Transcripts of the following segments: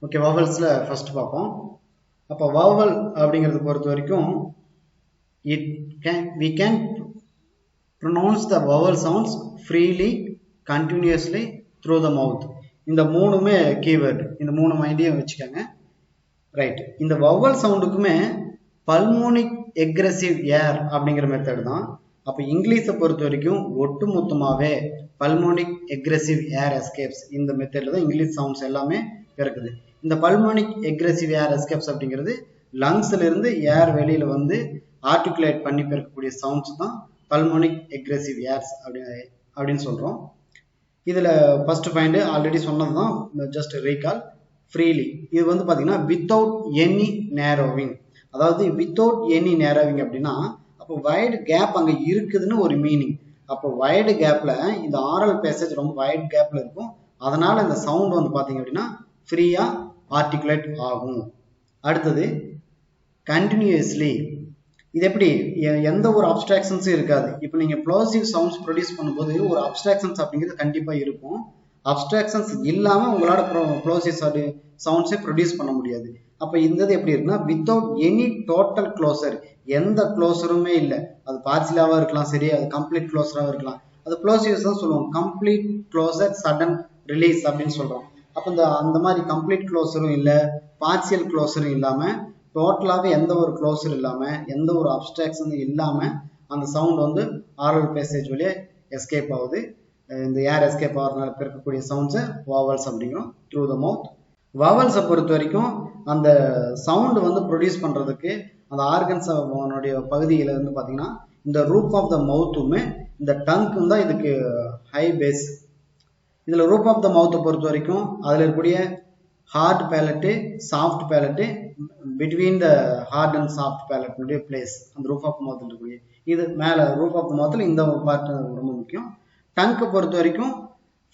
Okay, வவல்ஸ்ல first பார்ப்போம். அப்போ vowel அப்படிங்கிறது பொறுத்த வரைக்கும் we can pronounce the vowel sounds freely, continuously through the mouth. இந்த மூணுமே கீவேர்டு, இந்த மூணு மைண்டையும் வச்சுக்கோங்க. ரைட், இந்த வவல் சவுண்டுக்குமே பல்மோனிக் எக்ரெசிவ் ஏர் அப்படிங்கிற மெத்தட் தான். அப்போ இங்கிலீஷை பொறுத்த வரைக்கும் ஒட்டுமொத்தமாகவே பல்மோனிக் எக்ரெசிவ் ஏர் எஸ்கேப்ஸ் இந்த மெத்தடில் தான் இங்கிலீஷ் சவுண்ட்ஸ் எல்லாமே பிறக்குது. இந்த பல்மோனிக் எக்ரெசிவ் ஏர் எஸ்கேப்ஸ் அப்படிங்கிறது லங்ஸ்ல இருந்து ஏர் வெளியில வந்து ஆர்டிகுலேட் பண்ணி பிறக்கக்கூடிய சவுண்ட்ஸ் தான் பல்மோனிக் எக்ரெசிவ் ஏர்ஸ் அப்படின்னு சொல்றோம். இதுல ஃபர்ஸ்ட் பாயிண்ட் ஆல்ரெடி சொன்னது தான், ஜஸ்ட் ரீகால். ஃப்ரீலி, இது வந்து பாத்தீங்கன்னா வித்தவுட் எனி நேரோவிங், அதாவது வித்தவுட் எனி நேரோவிங் அப்படின்னா அப்போ வைடு கேப் அங்க இருக்குதுன்னு ஒரு மீனிங். அப்போ வைடு கேப்ல இந்த ஆரல் பேசேஜ் ரொம்ப வைடு கேப்ல இருக்கும், அதனால இந்த சவுண்ட் வந்து பாத்தீங்க அப்படின்னா ஃப்ரீயா ஆர்டிகுலேட் ஆகும். அடுத்தது கண்டினியூஸ்லி, இது எப்படி, எந்த ஒரு அப்ஸ்ட்ராக்ஷன்ஸும் இருக்காது. இப்போ நீங்க ப்ளோசிவ் சவுண்ட்ஸ் ப்ரொடியூஸ் பண்ணும்போது ஒரு அப்ஸ்ட்ராக்ஷன்ஸ் அப்படிங்கிறது கண்டிப்பா இருக்கும். அப்ஸ்ட்ராக்ஷன்ஸ் இல்லாம உங்களால ப்ளோசிவ் சவுண்ட்ஸை ப்ரொடியூஸ் பண்ண முடியாது. அப்ப இந்த எப்படி இருக்குன்னா வித்தவுட் எனி டோட்டல் க்ளோசர், எந்த க்ளோசருமே இல்லை. அது பார்சியலாவா இருக்கலாம், சரி, அது கம்ப்ளீட் க்ளோசராக இருக்கலாம். அது ப்ளோசிவ்ஸ் தான் சொல்லுவோம், கம்ப்ளீட் க்ளோசர் சடன் ரிலீஸ் அப்படின்னு சொல்றோம். அப்போ அந்த மாதிரி கம்ப்ளீட் க்ளோசரும் இல்லை, பார்சியல் க்ளோசரும் இல்லாம டோட்டலாகவே எந்த ஒரு க்ளோசர் இல்லாம எந்த ஒரு அப்ஸ்ட்ராக்ஷனும் இல்லாம அந்த சவுண்ட் வந்து ஆரல் பேசேஜ் வழியே எஸ்கேப் ஆகுது. இந்த ஏர் எஸ்கேப் ஆகிறதுனால பிறக்கக்கூடிய சவுண்ட்ஸை வாவல்ஸ் அப்படிங்கிறோம் த்ரூ த மவுத். வாவல்ஸை பொறுத்த வரைக்கும் அந்த சவுண்ட் வந்து ப்ரொடியூஸ் பண்றதுக்கு அந்த ஆர்கன்ஸ் பகுதியில வந்து பாத்தீங்கன்னா இந்த ரூப் ஆஃப் த மவுத்துமே இந்த டங்க்கும் தான் இதுக்கு ஹை பேஸ். இதுல ரூப் ஆஃப் த மவுத்தை பொறுத்த வரைக்கும் அதுல இருக்கக்கூடிய hard palate, soft palate, between the hard and soft பேலட்டுடைய பிளேஸ் அந்த ரூப் ஆஃப் மவுத் இருக்கக்கூடிய இது மேல ரூப் ஆஃப் த மவுத்தில் இந்த பார்ட் ரொம்ப முக்கியம். டங்கை பொறுத்த வரைக்கும்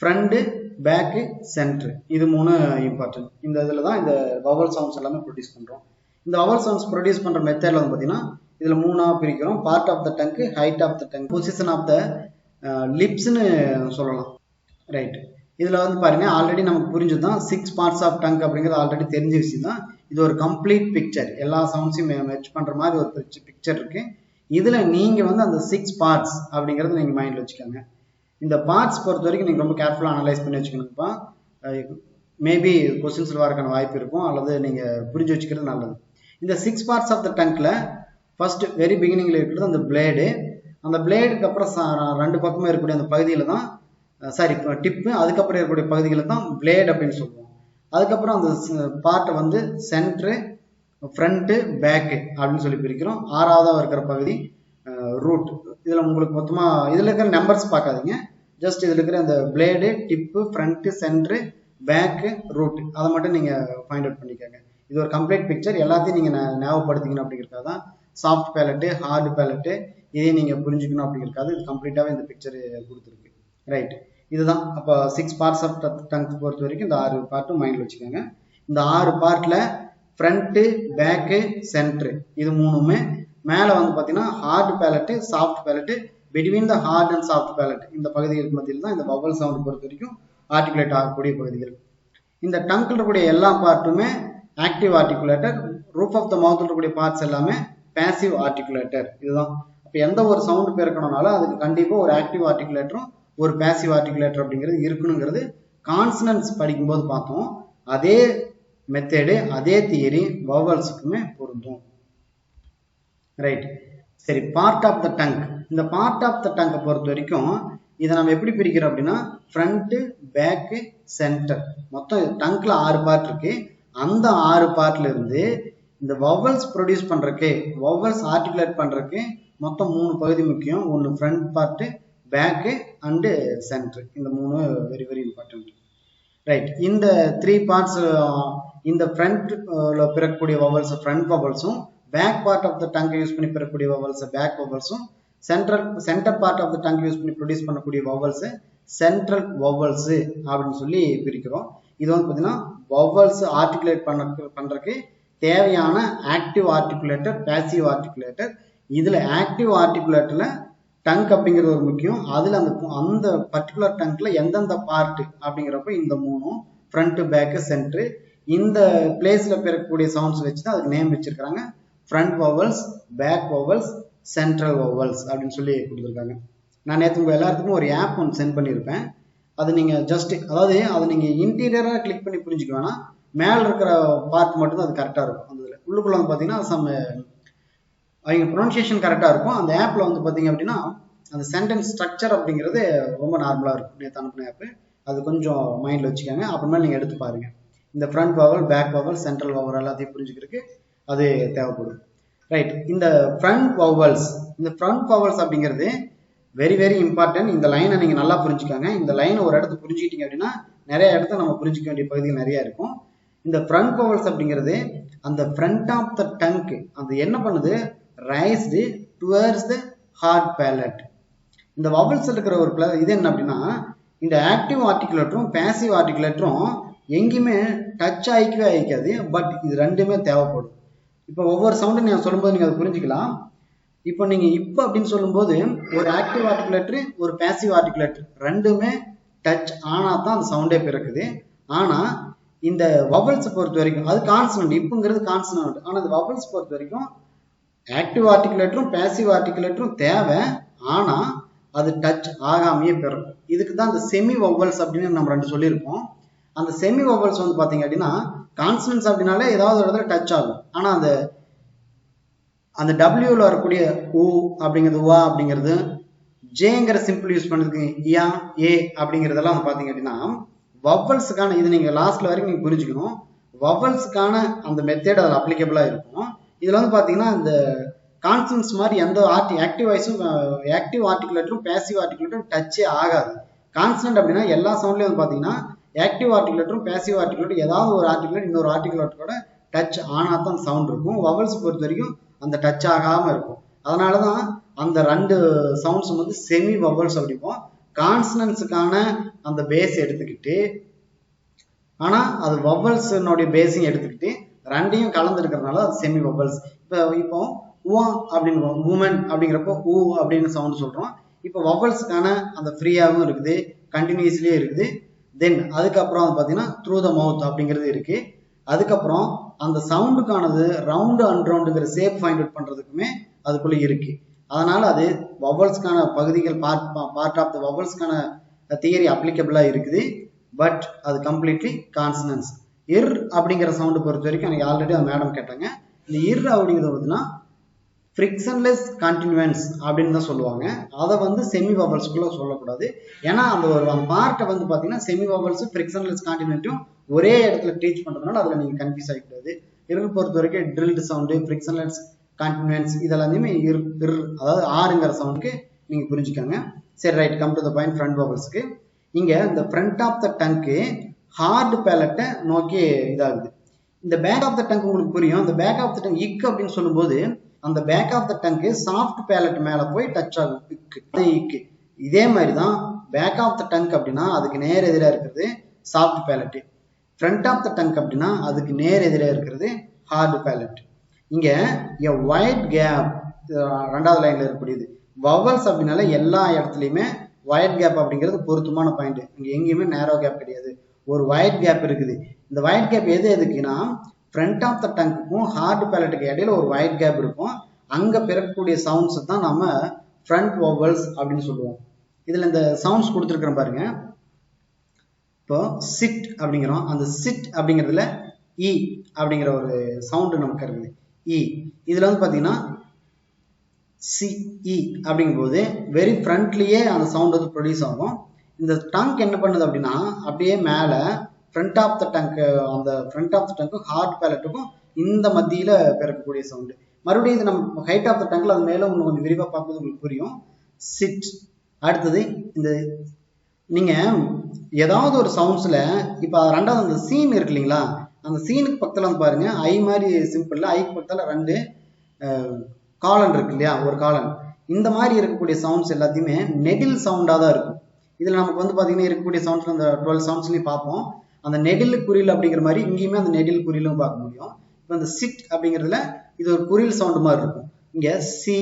ஃப்ரண்ட்டு, பேக்கு, சென்ட்ரு, இது மூணு இம்பார்ட்டன்ட். இந்த இதில் தான் இந்த வவல் சவுண்ட்ஸ் எல்லாமே ப்ரொடியூஸ் பண்ணுறோம். இந்த வவல் சவுண்ட்ஸ் ப்ரொடியூஸ் பண்ணுற மெத்தடில் வந்து பார்த்தீங்கன்னா இதில் மூணாக பிரிக்கிறோம். Part of the tongue, height of the tongue, position of the லிப்ஸ்ன்னு சொல்லலாம். ரைட், இதில் வந்து பாருங்க ஆல்ரெடி நமக்கு புரிஞ்சுதான் 6 பார்ட்ஸ் ஆஃப் டங் அப்படிங்கிறது ஆல்ரெடி தெரிஞ்ச விஷயம் தான். இது ஒரு கம்ப்ளீட் பிக்சர், எல்லா சவுண்ட்ஸையும் மெச் பண்ணுற மாதிரி ஒரு பிக்சர் இருக்கு. இதில் நீங்கள் வந்து அந்த 6 பார்ட்ஸ் அப்படிங்கிறது நீங்கள் மைண்டில் வச்சுக்கோங்க. இந்த பார்ட்ஸ் பொறுத்த வரைக்கும் நீங்கள் ரொம்ப கேர்ஃபுல்லாக அனலைஸ் பண்ணி வச்சுக்கணும்ப்பா. மேபி கொஸ்டின்ஸில் வரக்கான வாய்ப்பு இருக்கும், அல்லது நீங்கள் புரிஞ்சு வச்சுக்கிறது நல்லது. இந்த 6 பார்ட்ஸ் ஆஃப் த டங்கில் ஃபர்ஸ்ட் வெரி பிகினிங்கில் இருக்கிறது அந்த பிளேடு. அந்த பிளேடுக்கு அப்புறம் 2 பக்கமும் இருக்கக்கூடிய அந்த பகுதியில் தான் டிப்பு, அதுக்கப்புறம் இருக்கக்கூடிய பகுதிகளில் தான் பிளேட் அப்படின்னு சொல்லுவோம். அதுக்கப்புறம் அந்த பார்ட்டை வந்து சென்ட்ரு, ஃப்ரண்ட்டு, பேக்கு அப்படின்னு சொல்லி பிரிக்கிறோம். 6ஆவதாக இருக்கிற பகுதி ரூட். இதில் உங்களுக்கு மொத்தமாக இதில் இருக்கிற நம்பர்ஸ் பார்க்காதீங்க, ஜஸ்ட் இதில் இருக்கிற அந்த blade, tip, front, centre, back, root, அதை மட்டும் நீங்கள் ஃபைண்ட் அவுட் பண்ணிக்கோங்க. இது ஒரு கம்ப்ளீட் பிக்சர், எல்லாத்தையும் நீங்கள் ஞாபகப்படுத்திக்கணும் அப்படிங்கிறதுக்காக தான். சாஃப்ட் பேலட்டு, ஹார்டு பேலட்டு, இதையும் நீங்கள் புரிஞ்சுக்கணும் அப்படிங்கிறதுக்காக இது கம்ப்ளீட்டாகவே இந்த பிக்சர் கொடுத்துருக்கு. ரைட், இதுதான். அப்போ 6 பார்ட்ஸ் ஆஃப் டங் பொறுத்த வரைக்கும் இந்த 6 பார்ட்டும் மைண்டில் வச்சுக்கோங்க. இந்த 6 பார்ட்டில் ஃப்ரண்ட்டு, பேக்கு, சென்ட்ரு, இது மூணுமே மேலே வந்து பார்த்தீங்கன்னா hard palate, soft palate, between the hard and soft palate இந்த பகுதிகளுக்கு மத்தியில் தான் இந்த வவல் சவுண்ட் பொறுத்த வரைக்கும் ஆர்டிகுலேட் ஆகக்கூடிய பகுதிகள். இந்த டங்கில் இருக்கக்கூடிய எல்லா பார்ட்டுமே ஆக்டிவ் ஆர்டிகுலேட்டர், ரூப் ஆஃப் த மவுத்தில் இருக்கக்கூடிய பார்ட்ஸ் எல்லாமே பேசிவ் ஆர்டிகுலேட்டர். இதுதான். அப்போ எந்த ஒரு சவுண்டு பெருக்கணும்னாலும் அதுக்கு கண்டிப்பாக ஒரு ஆக்டிவ் ஆர்டிகுலேட்டரும் ஒரு பேசிவ் ஆர்டிகுலேட்டர் அப்படிங்கிறது இருக்கணுங்கிறது கான்சனன்ஸ் படிக்கும்போது பார்த்தோம். அதே மெத்தேடு, அதே தியரி வவல்ஸுக்குமே பொருந்தும். ரைட், சரி, பார்ட் ஆஃப் த டங். இந்த பார்ட் ஆஃப் த டங்கை பொறுத்த வரைக்கும் இதை நம்ம எப்படி பிரிக்கிறோம் அப்படின்னா ஃப்ரண்ட்டு, பேக்கு, சென்டர், மொத்தம் டங்கில் 6 பார்ட் இருக்கு. அந்த 6 பார்ட்ல இருந்து இந்த வவல்ஸ் ப்ரொடியூஸ் பண்றதுக்கு, வவல்ஸ் ஆர்டிகுலேட் பண்றதுக்கு மொத்தம் 3 பகுதி முக்கியம். ஒன்று front part, back and centre, இந்த 3 வெரி வெரி இம்பார்ட்டன்ட். ரைட், இந்த 3 பார்ட்ஸ், இந்த ஃப்ரண்ட்ல பிறக்கக்கூடிய வவல்ஸ் ஃப்ரண்ட் வவல்ஸும், back part of the tongue use பண்ணி பெறக்கூடிய வவல்ஸ் பேக் வவல்ஸும், centre part of the tongue use பண்ணி ப்ரொடியூஸ் பண்ணக்கூடிய வவல்ஸ் சென்ட்ரல் வவல்ஸ் அப்படின்னு சொல்லி பிரிக்கிறோம். இது வந்து பார்த்தீங்கன்னா வவல்ஸ் ஆர்டிகுலேட் பண்றதுக்கு தேவையான ஆக்டிவ் ஆர்டிகுலேட்டர், பேசிவ் ஆர்டிகுலேட்டர். இதுல ஆக்டிவ் ஆர்டிகுலேட்டர்ல டங்க் அப்படிங்கிறது ஒரு முக்கியம். அதுல அந்த பர்டிகுலர் டங்க்ல எந்தெந்த பார்ட் அப்படிங்கிறப்ப இந்த 3 ஃப்ரண்ட், பேக்கு, சென்ட்ரு, இந்த பிளேஸ்ல பிறக்கக்கூடிய சவுண்ட்ஸ் வச்சு தான் அதுக்கு நேம் வச்சிருக்காங்க. Front vowels, back vowels, central vowels அப்படின்னு சொல்லி கொடுத்துருக்காங்க. நான் நேற்று உங்க எல்லாத்துக்கும் ஒரு ஆப் ஒன்று சென்ட் பண்ணியிருப்பேன். அது நீங்க ஜஸ்ட் அதாவது அதை நீங்க இன்டீரியரா கிளிக் பண்ணி புரிஞ்சுக்க வேணாம், மேல இருக்கிற பார்ட் மட்டும் தான் அது கரெக்டா இருக்கும். அந்த உள்ளுக்குள்ள வந்து பாத்தீங்கன்னா சம் அவங்க ப்ரொனன்சியேஷன் கரெக்டா இருக்கும். அந்த ஆப்ல வந்து பாத்தீங்க அப்படின்னா அந்த சென்டென்ஸ் ஸ்ட்ரக்சர் அப்படிங்கிறது ரொம்ப நார்மலா இருக்கும். நேற்று அனுப்பின ஆப் அது கொஞ்சம் மைண்ட்ல வச்சுக்கோங்க. அப்புறமா நீங்க எடுத்து பாருங்க. இந்த front vowel, back vowel, central vowel எல்லாத்தையும் புரிஞ்சுக்கிறதுக்கு அது தேவைப்படும். ரைட். இந்த ஃப்ரண்ட் வவல்ஸ், இந்த ஃப்ரண்ட் வவல்ஸ் அப்படிங்கிறது வெரி வெரி இம்பார்ட்டன்ட். இந்த லைனை நீங்க நல்லா புரிஞ்சுக்காங்க. இந்த லைனை ஒரு இடத்த புரிஞ்சுக்கிட்டீங்க அப்படின்னா நிறைய இடத்த நம்ம புரிஞ்சிக்க வேண்டிய பகுதிகள் நிறைய இருக்கும். இந்த ஃப்ரண்ட் வவல்ஸ் அப்படிங்கிறது அந்த ஃப்ரண்ட் ஆஃப் த டங்க் அது என்ன பண்ணுது, raised towards the hard palate. இந்த வவல்ஸ் இருக்கிற ஒரு இது என்ன அப்படின்னா, இந்த ஆக்டிவ் ஆர்டிகுலேட்டரும் பேசிவ் ஆர்டிகுலேட்டரும் எங்கேயுமே டச் ஆகிக்கவே ஆகிக்காது. பட் இது ரெண்டுமே தேவைப்படும். இப்போ ஒவ்வொரு சவுண்டும் நீங்கள் சொல்லும்போது நீங்கள் அதை புரிஞ்சுக்கலாம். இப்போ நீங்கள் இப்போ அப்படின்னு சொல்லும்போது ஒரு ஆக்டிவ் ஆர்டிகுலேட்டர் ஒரு பேசிவ் ஆர்டிகுலேட்டர் ரெண்டுமே டச் ஆனால் தான் அந்த சவுண்டே பிறக்குது. ஆனால் இந்த வவல்ஸ் பொறுத்த வரைக்கும் அது கான்சனன்ட், இப்போங்கிறது கான்சனன்ட். ஆனால் இந்த வவல்ஸ் பொறுத்த வரைக்கும் ஆக்டிவ் ஆர்டிகுலேட்டரும் பேசிவ் ஆர்டிகுலேட்டரும் தேவை, ஆனால் அது டச் ஆகாமையே பிறக்கும். இதுக்கு தான் இந்த செமி வவல்ஸ் அப்படின்னு நம்ம ரெண்டு சொல்லியிருக்கோம். அந்த செமி வவல்ஸ் வந்து பார்த்தீங்க அப்படின்னா கான்சனன்ஸ் அப்படின்னாலே ஏதாவது ஒரு இடத்துல டச் ஆகும். ஆனால் அந்த டபிள்யூல வரக்கூடிய ஊ அப்படிங்கிறது, வா அப்படிங்கிறது, ஜேங்கிற சிம்பிள் யூஸ் பண்ணுறதுக்கு யா, ஏ அப்படிங்கிறதெல்லாம் வந்து பார்த்தீங்க அப்படின்னா வவல்ஸுக்கான இது நீங்கள் லாஸ்ட்ல வரைக்கும் நீங்கள் புரிஞ்சுக்கணும். வவல்ஸுக்கான அந்த மெத்தட் அதில் அப்ளிகபிளாக இருக்கும். இதில் வந்து பார்த்தீங்கன்னா இந்த கான்சனன்ஸ் மாதிரி எந்த ஆக்டிவ் வாய்ஸும் ஆக்டிவ் ஆர்டிகுலேட்டரும் பேசிவ் ஆர்டிகுலேட்டரும் டச்சே ஆகாது. கான்சனன்ட் அப்படின்னா எல்லா சவுண்ட்லேயும் வந்து பார்த்தீங்கன்னா ஆக்டிவ் ஆர்டிகுலேட்டரும் பேசிவ் ஆர்டிகுலேட்டரும் ஏதாவது ஒரு ஆர்டிகுலேட் இன்னொரு ஆர்டிகுலேட்டரோட டச் ஆனால் தான் சவுண்ட் இருக்கும். வவல்ஸ் பொறுத்த வரைக்கும் அந்த டச் ஆகாமல் இருக்கும். அதனால தான் அந்த ரெண்டு சவுண்ட்ஸ் வந்து செமி வவல்ஸ் அப்படிப்போம். கான்சனன்ஸுக்கான அந்த பேஸ் எடுத்துக்கிட்டு, ஆனால் அது வவல்ஸினுடைய பேஸையும் எடுத்துக்கிட்டு ரெண்டையும் கலந்து இருக்கிறதுனால அது செமி வவல்ஸ். இப்போ உவா அப்படின்னு உமன் அப்படிங்கிறப்போ ஊ அப்படின்னு சவுண்ட் சொல்கிறோம். இப்போ வவல்ஸுக்கான அந்த ஃப்ரீயாகவும் இருக்குது, கண்டினியூஸ்லேயே இருக்குது. தென் அதுக்கப்புறம் வந்து பார்த்தீங்கன்னா த்ரூ த மவுத் அப்படிங்கிறது இருக்குது. அதுக்கப்புறம் அந்த சவுண்டுக்கானது ரவுண்டு அண்ட் ரவுண்டுங்கிற ஷேப் ஃபைண்ட் அவுட் பண்ணுறதுக்குமே அதுக்குள்ளே இருக்குது. அதனால் அது வவல்ஸ்க்கான பகுதிகள் பார்ட் ஆஃப் த வவல்ஸ்க்கான தியரி அப்ளிகபிளாக இருக்குது. பட் அது கம்ப்ளீட்லி கான்சனன்ஸ். இர் அப்படிங்கிற சவுண்டு பொறுத்த வரைக்கும் எனக்கு ஆல்ரெடி அந்த மேடம் கேட்டாங்க. இந்த இர் அப்படிங்கிறது பார்த்தீங்கன்னா ஃப்ரிக்ஷன்லெஸ் கண்டினியூவன்ஸ் அப்படின்னு தான் சொல்லுவாங்க. அதை வந்து செமி வவல்ஸ்குள்ளே சொல்லக்கூடாது. ஏன்னா அந்த பார்ட்டை வந்து பார்த்தீங்கன்னா செமி வவல்ஸ் ஃப்ரிக்ஷன்லெஸ் கான்டினென்ட்டும் ஒரே இடத்துல டீச் பண்ணுறதுனால அதில் நீங்கள் கன்ஃபியூஸ் ஆகிக்கூடாது. இருக்கு பொறுத்த வரைக்கும் ட்ரில்டு சவுண்டு, ஃப்ரிக்ஷன்லெஸ் கான்டினென்ட்ஸ் இதெல்லாத்தையுமே அதாவது ஆறுங்கிற சவுண்டுக்கு நீங்கள் புரிஞ்சுக்காங்க. சரி, right, come to the point. Front வவல்ஸ்க்கு இங்கே இந்த ஃப்ரண்ட் ஆஃப் த டங்க்கு ஹார்டு பேலட்டை நோக்கி இதாகுது. இந்த பேக் ஆஃப் த டங்க் உங்களுக்கு புரியும். அந்த பேக் ஆஃப் த டங்க் இக்கு அப்படின்னு சொல்லும்போது அந்த back of the tongue soft palate மேலே போய் டச் ஆகும். இக்கு இதே மாதிரி தான் பேக் ஆஃப் த டங்க் அப்படின்னா அதுக்கு நேர் எதிராக இருக்கிறது soft palate. Front of the tongue அப்படின்னா அதுக்கு நேர் எதிராக இருக்கிறது ஹார்டு பேலட். இங்கே எ வைட் கேப் ரெண்டாவது லைன்ல இருக்கக்கூடியது. வவல்ஸ் அப்படின்னால எல்லா இடத்துலையுமே வைட் கேப் அப்படிங்கிறது பொருத்தமான பாயிண்ட். இங்கே எங்கேயுமே நேரோ கேப் கிடையாது, ஒரு வைட் கேப் இருக்குது. இந்த வைட் கேப் எதுக்குன்னா ஃப்ரண்ட் ஆஃப் த டங்க்குக்கும் ஹார்டு பேலட்டுக்கு இடையில ஒரு வைட் கேப் இருக்கும். அங்கே பிறக்கக்கூடிய சவுண்ட்ஸ் தான் நம்ம ஃப்ரண்ட் வவல்ஸ் அப்படின்னு சொல்லுவோம். இதில் இந்த சவுண்ட்ஸ் கொடுத்துருக்குறோம் பாருங்க. இப்போ சிட் அப்படிங்கிறோம். அந்த சிட் அப்படிங்கிறதுல இ அப்படிங்கிற ஒரு சவுண்டு நமக்கு இருக்குது. இ இதில் வந்து பார்த்தீங்கன்னா சிஇ அப்படிங்கும்போது வெரி ஃப்ரண்ட்லேயே அந்த சவுண்ட் வந்து ப்ரொடியூஸ் ஆகும். இந்த டங்க் என்ன பண்ணுது அப்படின்னா அப்படியே மேலே ஃப்ரண்ட் ஆஃப் த டங்க், அந்த ஃப்ரண்ட் ஆஃப் த டங்க்கும் ஹார்ட் பேலட்டுக்கும் இந்த மத்தியில் பிறக்கக்கூடிய சவுண்டு. மறுபடியும் இது நம்ம ஹைட் ஆஃப் த டங்க்ல அது மேலே ஒன்று கொஞ்சம் விரிவாக பார்க்கும்போது உங்களுக்கு புரியும். சிட். அடுத்தது இந்த நீங்கள் ஏதாவது ஒரு சவுண்ட்ஸில் இப்போ ரெண்டாவது அந்த சீன் இருக்கு இல்லைங்களா, அந்த சீனுக்கு பக்கத்தில் வந்து பாருங்க ஐ மாதிரி சிம்பிளில் ஐக்கு பக்கத்தில் ரெண்டு காலன் இருக்கு இல்லையா, ஒரு காலன். இந்த மாதிரி இருக்கக்கூடிய சவுண்ட்ஸ் எல்லாத்தையுமே நெடில் சவுண்டாக தான் இருக்கும். இதில் நமக்கு வந்து பார்த்தீங்கன்னா இருக்கக்கூடிய சவுண்ட்ஸ் அந்த 12 சவுண்ட்ஸ்லையும் பார்ப்போம். அந்த நெடில் குறில் அப்படிங்கிற மாதிரி இங்கேயுமே அந்த நெடில் குறிலும் பார்க்க முடியும். இப்போ அந்த சிட் அப்படிங்கிறதுல இது ஒரு குறில் சவுண்டு மாதிரி இருக்கும். இங்கே சி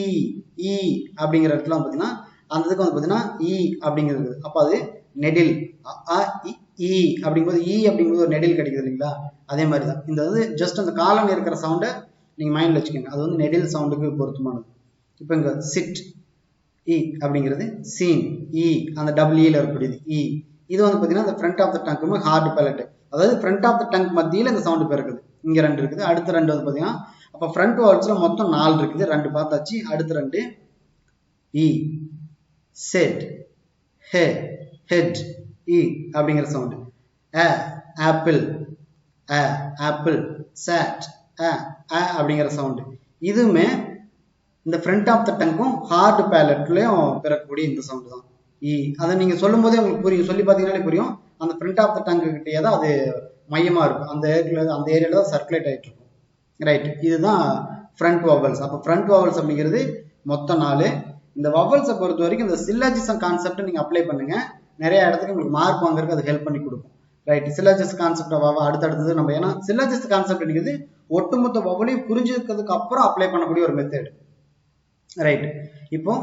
இ அப்படிங்கிற இடத்துல பார்த்தீங்கன்னா அந்த இதுக்கு வந்து பார்த்தீங்கன்னா இ அப்படிங்கிறது. அப்போ அது நெடில் அ இ இ அப்படிங்கும்போது இ அப்படிங்கும்போது ஒரு நெடில் கிடைக்குது இல்லைங்களா, அதே மாதிரி தான் இந்த வந்து ஜஸ்ட் அந்த காலன் இருக்கிற சவுண்டை நீங்கள் மைண்டில் வச்சுக்கோங்க. அது வந்து நெடில் சவுண்டுக்கு பொருத்தமானது. இப்போ இங்கே சிட் இ அப்படிங்கிறது சீன் இ அந்த டபுள் இல இருக்கக்கூடியது இ. இது வந்து பார்த்தீங்கன்னா இந்த ஃப்ரண்ட் ஆஃப் த டங்க்குமே ஹார்ட் பேலட், அதாவது ஃப்ரண்ட் ஆஃப் த டங்க் மத்தியில் இந்த சவுண்டு பிறக்குது. இங்கே 2 இருக்குது, அடுத்த 2 வந்து பார்த்தீங்கன்னா அப்போ ஃப்ரண்ட் வால்ஸில் மொத்தம் 4 இருக்குது, 2 பார்த்தாச்சு. அடுத்த 2 இ செட் ஹே ஹெட் இ அப்படிங்கிற சவுண்டு. ஆப்பிள் ஆப்பிள் சாட் அப்படிங்கிற சவுண்டு. இதுவுமே இந்த ஃப்ரண்ட் ஆஃப் த டங்கும் ஹார்ட் பேலட்லயும் பிறக்கக்கூடிய இந்த சவுண்டு தான் இ. அதை நீங்க சொல்லும் போதே உங்களுக்கு புரியும், சொல்லி பார்த்தீங்கன்னாலே புரியும். அந்த ஃப்ரண்ட் ஆஃப் த டங்கு கிட்டே தான் அது மையமா இருக்கும், அந்த ஏரியால தான் சர்க்குலேட் ஆகிட்டு இருக்கும். ரைட், இதுதான் ஃப்ரண்ட் வவல்ஸ். அப்போ ஃப்ரண்ட் வவல்ஸ் அப்படிங்கிறது மொத்தம் 4. இந்த வவல்ஸை பொறுத்த வரைக்கும் இந்த சில்லாஜிசம் கான்செப்ட் நீங்க அப்ளை பண்ணுங்க, நிறைய இடத்துக்கு உங்களுக்கு மார்க் வாங்குறதுக்கு அது ஹெல்ப் பண்ணி கொடுக்கும். ரைட், சில்லாஜிஸ் கான்செப்ட் அடுத்தடுத்தது நம்ம, ஏன்னா சில்லாஜிஸ் கான்செப்ட் அப்படிங்கிறது ஒட்டுமொத்த வவலையும் புரிஞ்சுக்கிறதுக்கு அப்புறம் அப்ளை பண்ணக்கூடிய ஒரு மெத்தட். ரைட், இப்போ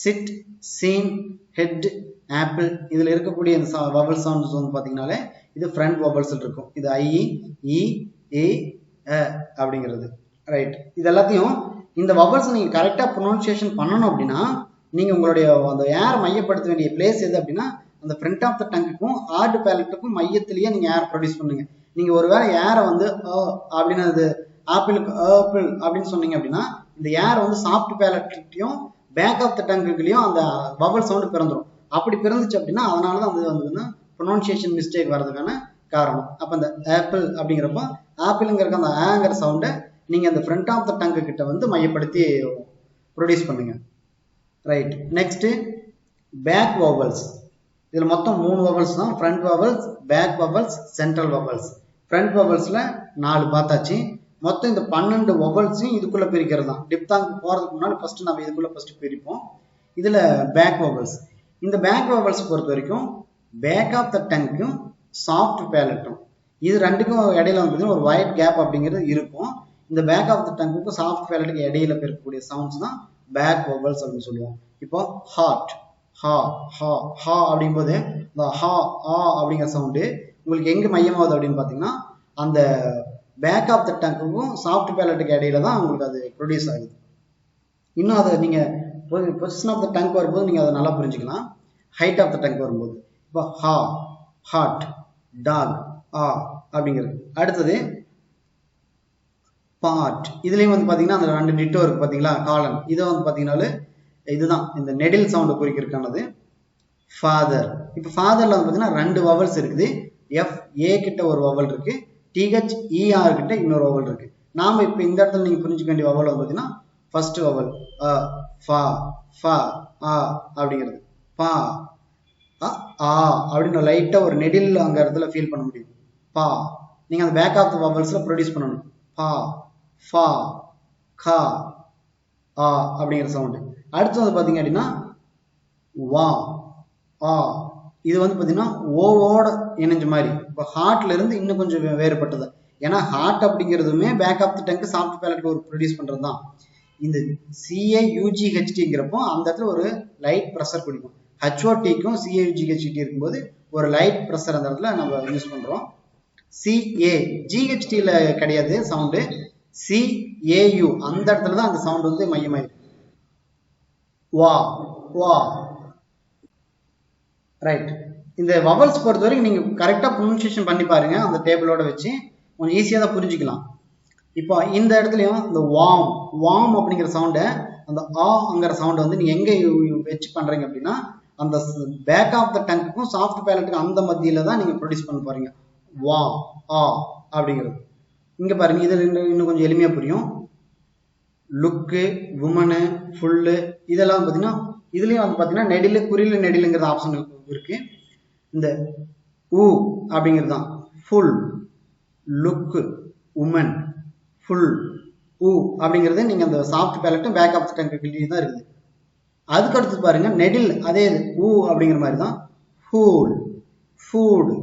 சிட் சீன் ஹெட் ஆப்பிள் இதுல இருக்கக்கூடிய இந்த வவல் சவுண்ட்ஸ் வந்து பாத்தீங்கன்னாலே இது ஃப்ரண்ட் வவல்ஸ் இருக்கும். இது ஐ இ ஏ அப்படிங்கிறது. ரைட், இது எல்லாத்தையும் இந்த வவல்ஸ் நீங்க கரெக்டா ப்ரொனன்சியேஷன் பண்ணணும் அப்படின்னா நீங்க உங்களுடைய அந்த ஏர் மையப்படுத்த வேண்டிய பிளேஸ் எது அப்படின்னா அந்த ஃப்ரண்ட் ஆஃப் த டங்குக்கும் ஹார்ட் பேலட்டுக்கும் மையத்திலேயே நீங்க ஏர் ப்ரொடியூஸ் பண்ணுங்க. நீங்க ஒருவேளை ஏரை வந்து அப்படின்னு அது ஆப்பிளுக்கு ஆப்பிள் அப்படின்னு சொன்னீங்க அப்படின்னா இந்த ஏர் வந்து சாஃப்ட் பேலட்லையும் பேக் ஆஃப் த டங்குலையும் அந்த வவல் சவுண்டு பிறந்துடும். அப்படி பிறந்துச்சு அப்படின்னா அதனாலதான் அது வந்து ப்ரொனன்சியேஷன் மிஸ்டேக் வர்றதுக்கான காரணம். அப்ப அந்த ஆப்பிள் அப்படிங்கிறப்போ ஆப்பிள்ங்கிறக்க அந்த ஆங்கிற சவுண்டை நீங்க அந்த ஃப்ரண்ட் ஆஃப் த டங்கு கிட்ட வந்து மையப்படுத்தி ப்ரொடியூஸ் பண்ணுங்க. Right, next back vowels. இதுல மொத்தம் 3 வவல்ஸ் தான், front vowels, back vowels, central vowels. ஃப்ரண்ட் வவல்ஸ்ல 4 பார்த்தாச்சு. மொத்தம் இந்த 12 வவல்ஸையும் இதுக்குள்ள பிரிக்கிறது தான். டிப்தாங் போறதுக்கு முன்னாடி ஃபர்ஸ்ட் நம்ம இதுக்குள்ள ஃபர்ஸ்ட் பிரிப்போம். இதுல பேக் வவல்ஸ். இந்த பேக் வவல்ஸ் பொறுத்த வரைக்கும் பேக் ஆஃப் த டங்கும் சாஃப்ட் பேலட்டும் இது ரெண்டுக்கும் இடையில வந்து ஒரு ஒயிட் கேப் அப்படிங்கிறது இருக்கும். இந்த பேக் ஆஃப் த டங்குக்கும் சாஃப்ட் பேலட்டுக்கு இடையில இருக்கக்கூடிய சவுண்ட்ஸ் தான் பேக் வவல்ஸ் அப்படின்னு சொல்லுவோம். இப்போ ஹார்ட் ஹா ஹா ஹா அப்படிங்கும்போது இந்த ஹா ஆ அப்படிங்கிற சவுண்டு உங்களுக்கு எங்க மையமாகுது அப்படின்னு பாத்தீங்கன்னா அந்த பேக் ஆஃப் த டங்குக்கும் சாஃப்ட் பேலட்டுக்கு இடையில தான் உங்களுக்கு அது ப்ரொடியூஸ் ஆகுது. இன்னும் அதை நீங்க பொசிஷன் ஆஃப் த டங்க் வரும்போது நீங்க அதை நல்லா புரிஞ்சுக்கலாம். ஹைட் ஆஃப் த டங்க் வரும்போது இப்போ ஹா ஹாட் டாக் ஆ அப்படிங்கிறது. அடுத்தது பார்ட். இதுலயும் வந்து பாத்தீங்கன்னா அந்த 2 டிட்டோ இருக்கு பாத்தீங்களா, காலன். இதை வந்து பாத்தீங்கன்னாலே இதுதான் இந்த நெடில் சவுண்ட் குறிக்கிறதுக்கானது. ஃபாதர். இப்ப ஃபாதர்ல வந்து பாத்தீங்கன்னா 2 வவல்ஸ் இருக்குது. எஃப் ஏ கிட்ட ஒரு வவல் இருக்கு, டிஹெச் இஆர் கிட்ட இன்னொரு வவல் இருக்கு. நாம இப்ப இந்த இடத்துல நீங்க புரிஞ்சுக்க வேண்டிய வவல் வந்து பாத்தீங்கன்னா ஃபர்ஸ்ட் வவல் அ ஃபா ஃபா ஆ அப்படிங்கிறது. பா ஆ அப்படின்னு லைட்டா ஒரு நெடில் அங்க இடத்துல ஃபீல் பண்ண முடியும். பா நீங்க அந்த பேக் ஆஃப் த வவல்ஸ்ல ப்ரொடியூஸ் பண்ணணும். பா ஃபா கா ஆ அப்படிங்கிற சவுண்டு. அடுத்து வந்து பாத்தீங்க அப்படின்னா வா ஆ. இது வந்து பாத்தீங்கன்னா ஓவோட இணைஞ்ச மாதிரி. இப்போ ஹார்ட்ல இருந்து இன்னும் கொஞ்சம் வேறுபட்டது. ஏன்னா ஹார்ட் அப்படிங்கிறதுமே back of the tongue soft palate ஒரு ப்ரொடியூஸ் பண்றது தான். இந்த CAUGHTங்கிறப்போ அந்த இடத்துல ஒரு லைட் ப்ரெஷர் கொடுக்கும். HOTக்கும் CAUGHT இருக்கும்போது ஒரு லைட் ப்ரெஷர் அந்த இடத்துல நம்ம யூஸ் பண்றோம். GHTல கிடையாது சவுண்டு, CAU அந்த இடத்துல தான் அந்த சவுண்ட் வந்து மையமாயிருக்கு. வா வா. ரைட், இந்த வவல்ஸ் பொறுத்த வரைக்கும் நீங்க கரெக்டா ப்ரொனன்சியேஷன் பண்ணி பாருங்க, அந்த டேபிளோட வச்சு கொஞ்சம் ஈஸியா தான் புரிஞ்சுக்கலாம். இப்போ இந்த இடத்துலயும் இந்த வாம் வாம் அப்படிங்கிற சவுண்டை அந்த ஆங்கிற சவுண்டை வந்து நீங்க எங்க வச்சு பண்றீங்க அப்படின்னா அந்த பேக் ஆஃப் த டங்குக்கும் சாஃப்ட் பேலட்டுக்கும் அந்த மத்தியில தான் நீங்க ப்ரொடியூஸ் பண்ண போறீங்க. வா ஆ அப்படிங்கிறது. இங்க பாருங்க, இதுல இன்னும் கொஞ்சம் எளிமையா புரியும். லுக்கு, உமனு, ஃபுல்லு இதெல்லாம் பாத்தீங்கன்னா இதுலயும் வந்து பாத்தீங்கன்னா நெடிலு குறியில நெடிலுங்கிறது ஆப்ஷன் இருக்கு. இந்த ஊ அப்படிங்கிறது தான் ஃபுல், லுக்கு, உமன், ஃபுல், ஊ அப்படிங்கிறது நீங்க அந்த சாஃப்ட் பேலட்டும் பேக் ஆஃப் த டங்க் தான் இருக்குது. அதுக்கு அடுத்து பாருங்க நெடில் அதே ஊ அப்படிங்கிற மாதிரி தான் ஃபூல், ஃபுட்,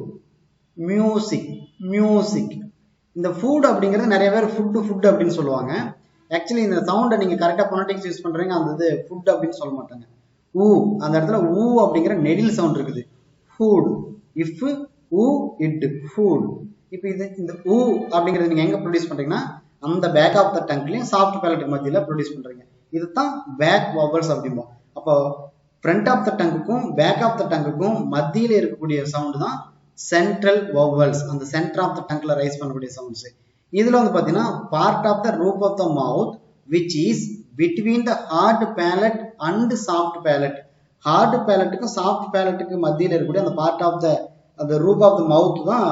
மியூசிக், மியூசிக். இந்த ஃபுட் அப்படிங்கிறது நிறைய பேர் ஃபுட் அப்படின்னு சொல்லுவாங்க. ஆக்சுவலி இந்த சவுண்டை நீங்க கரெக்டா பொனடிக்ஸ் யூஸ் பண்றீங்க, அந்த இது ஃபுட் அப்படின்னு சொல்ல மாட்டாங்க. ஊ அந்த இடத்துல ஊ அப்படிங்கிற நெடில் சவுண்ட் இருக்குது. Food, if you eat food. இப்போ இது இந்த ஊ அப்படிங்கிறது நீங்க எங்க ப்ரொடியூஸ் பண்றீங்கன்னா அந்த பேக் ஆஃப் த டங்க்லயும் சாஃப்ட் பேலட்டுக்கு மத்தியில ப்ரொடியூஸ் பண்றீங்க. இதுதான் பேக் வவல்ஸ் அப்படிம்போம். அப்போ ஃப்ரண்ட் ஆஃப் த டங்குக்கும் பேக் ஆஃப் த டங்குக்கும் மத்தியில இருக்கக்கூடிய சவுண்ட் தான் சென்ட்ரல் வவல்ஸ். அந்த சென்டர் ஆஃப் த டங்க்ல ரைஸ் பண்ணக்கூடிய சவுண்ட்ஸ். இதுல வந்து பாத்தீங்கன்னா part of the roof of the mouth which is between the hard palate and soft palate. Hard பேலட்டுக்கும் சாஃப்ட் பேலட்டுக்கு மத்தியில இருக்கக்கூடிய அந்த பார்ட் ஆஃப் த அந்த ரூப் ஆஃப் த மவுத் தான்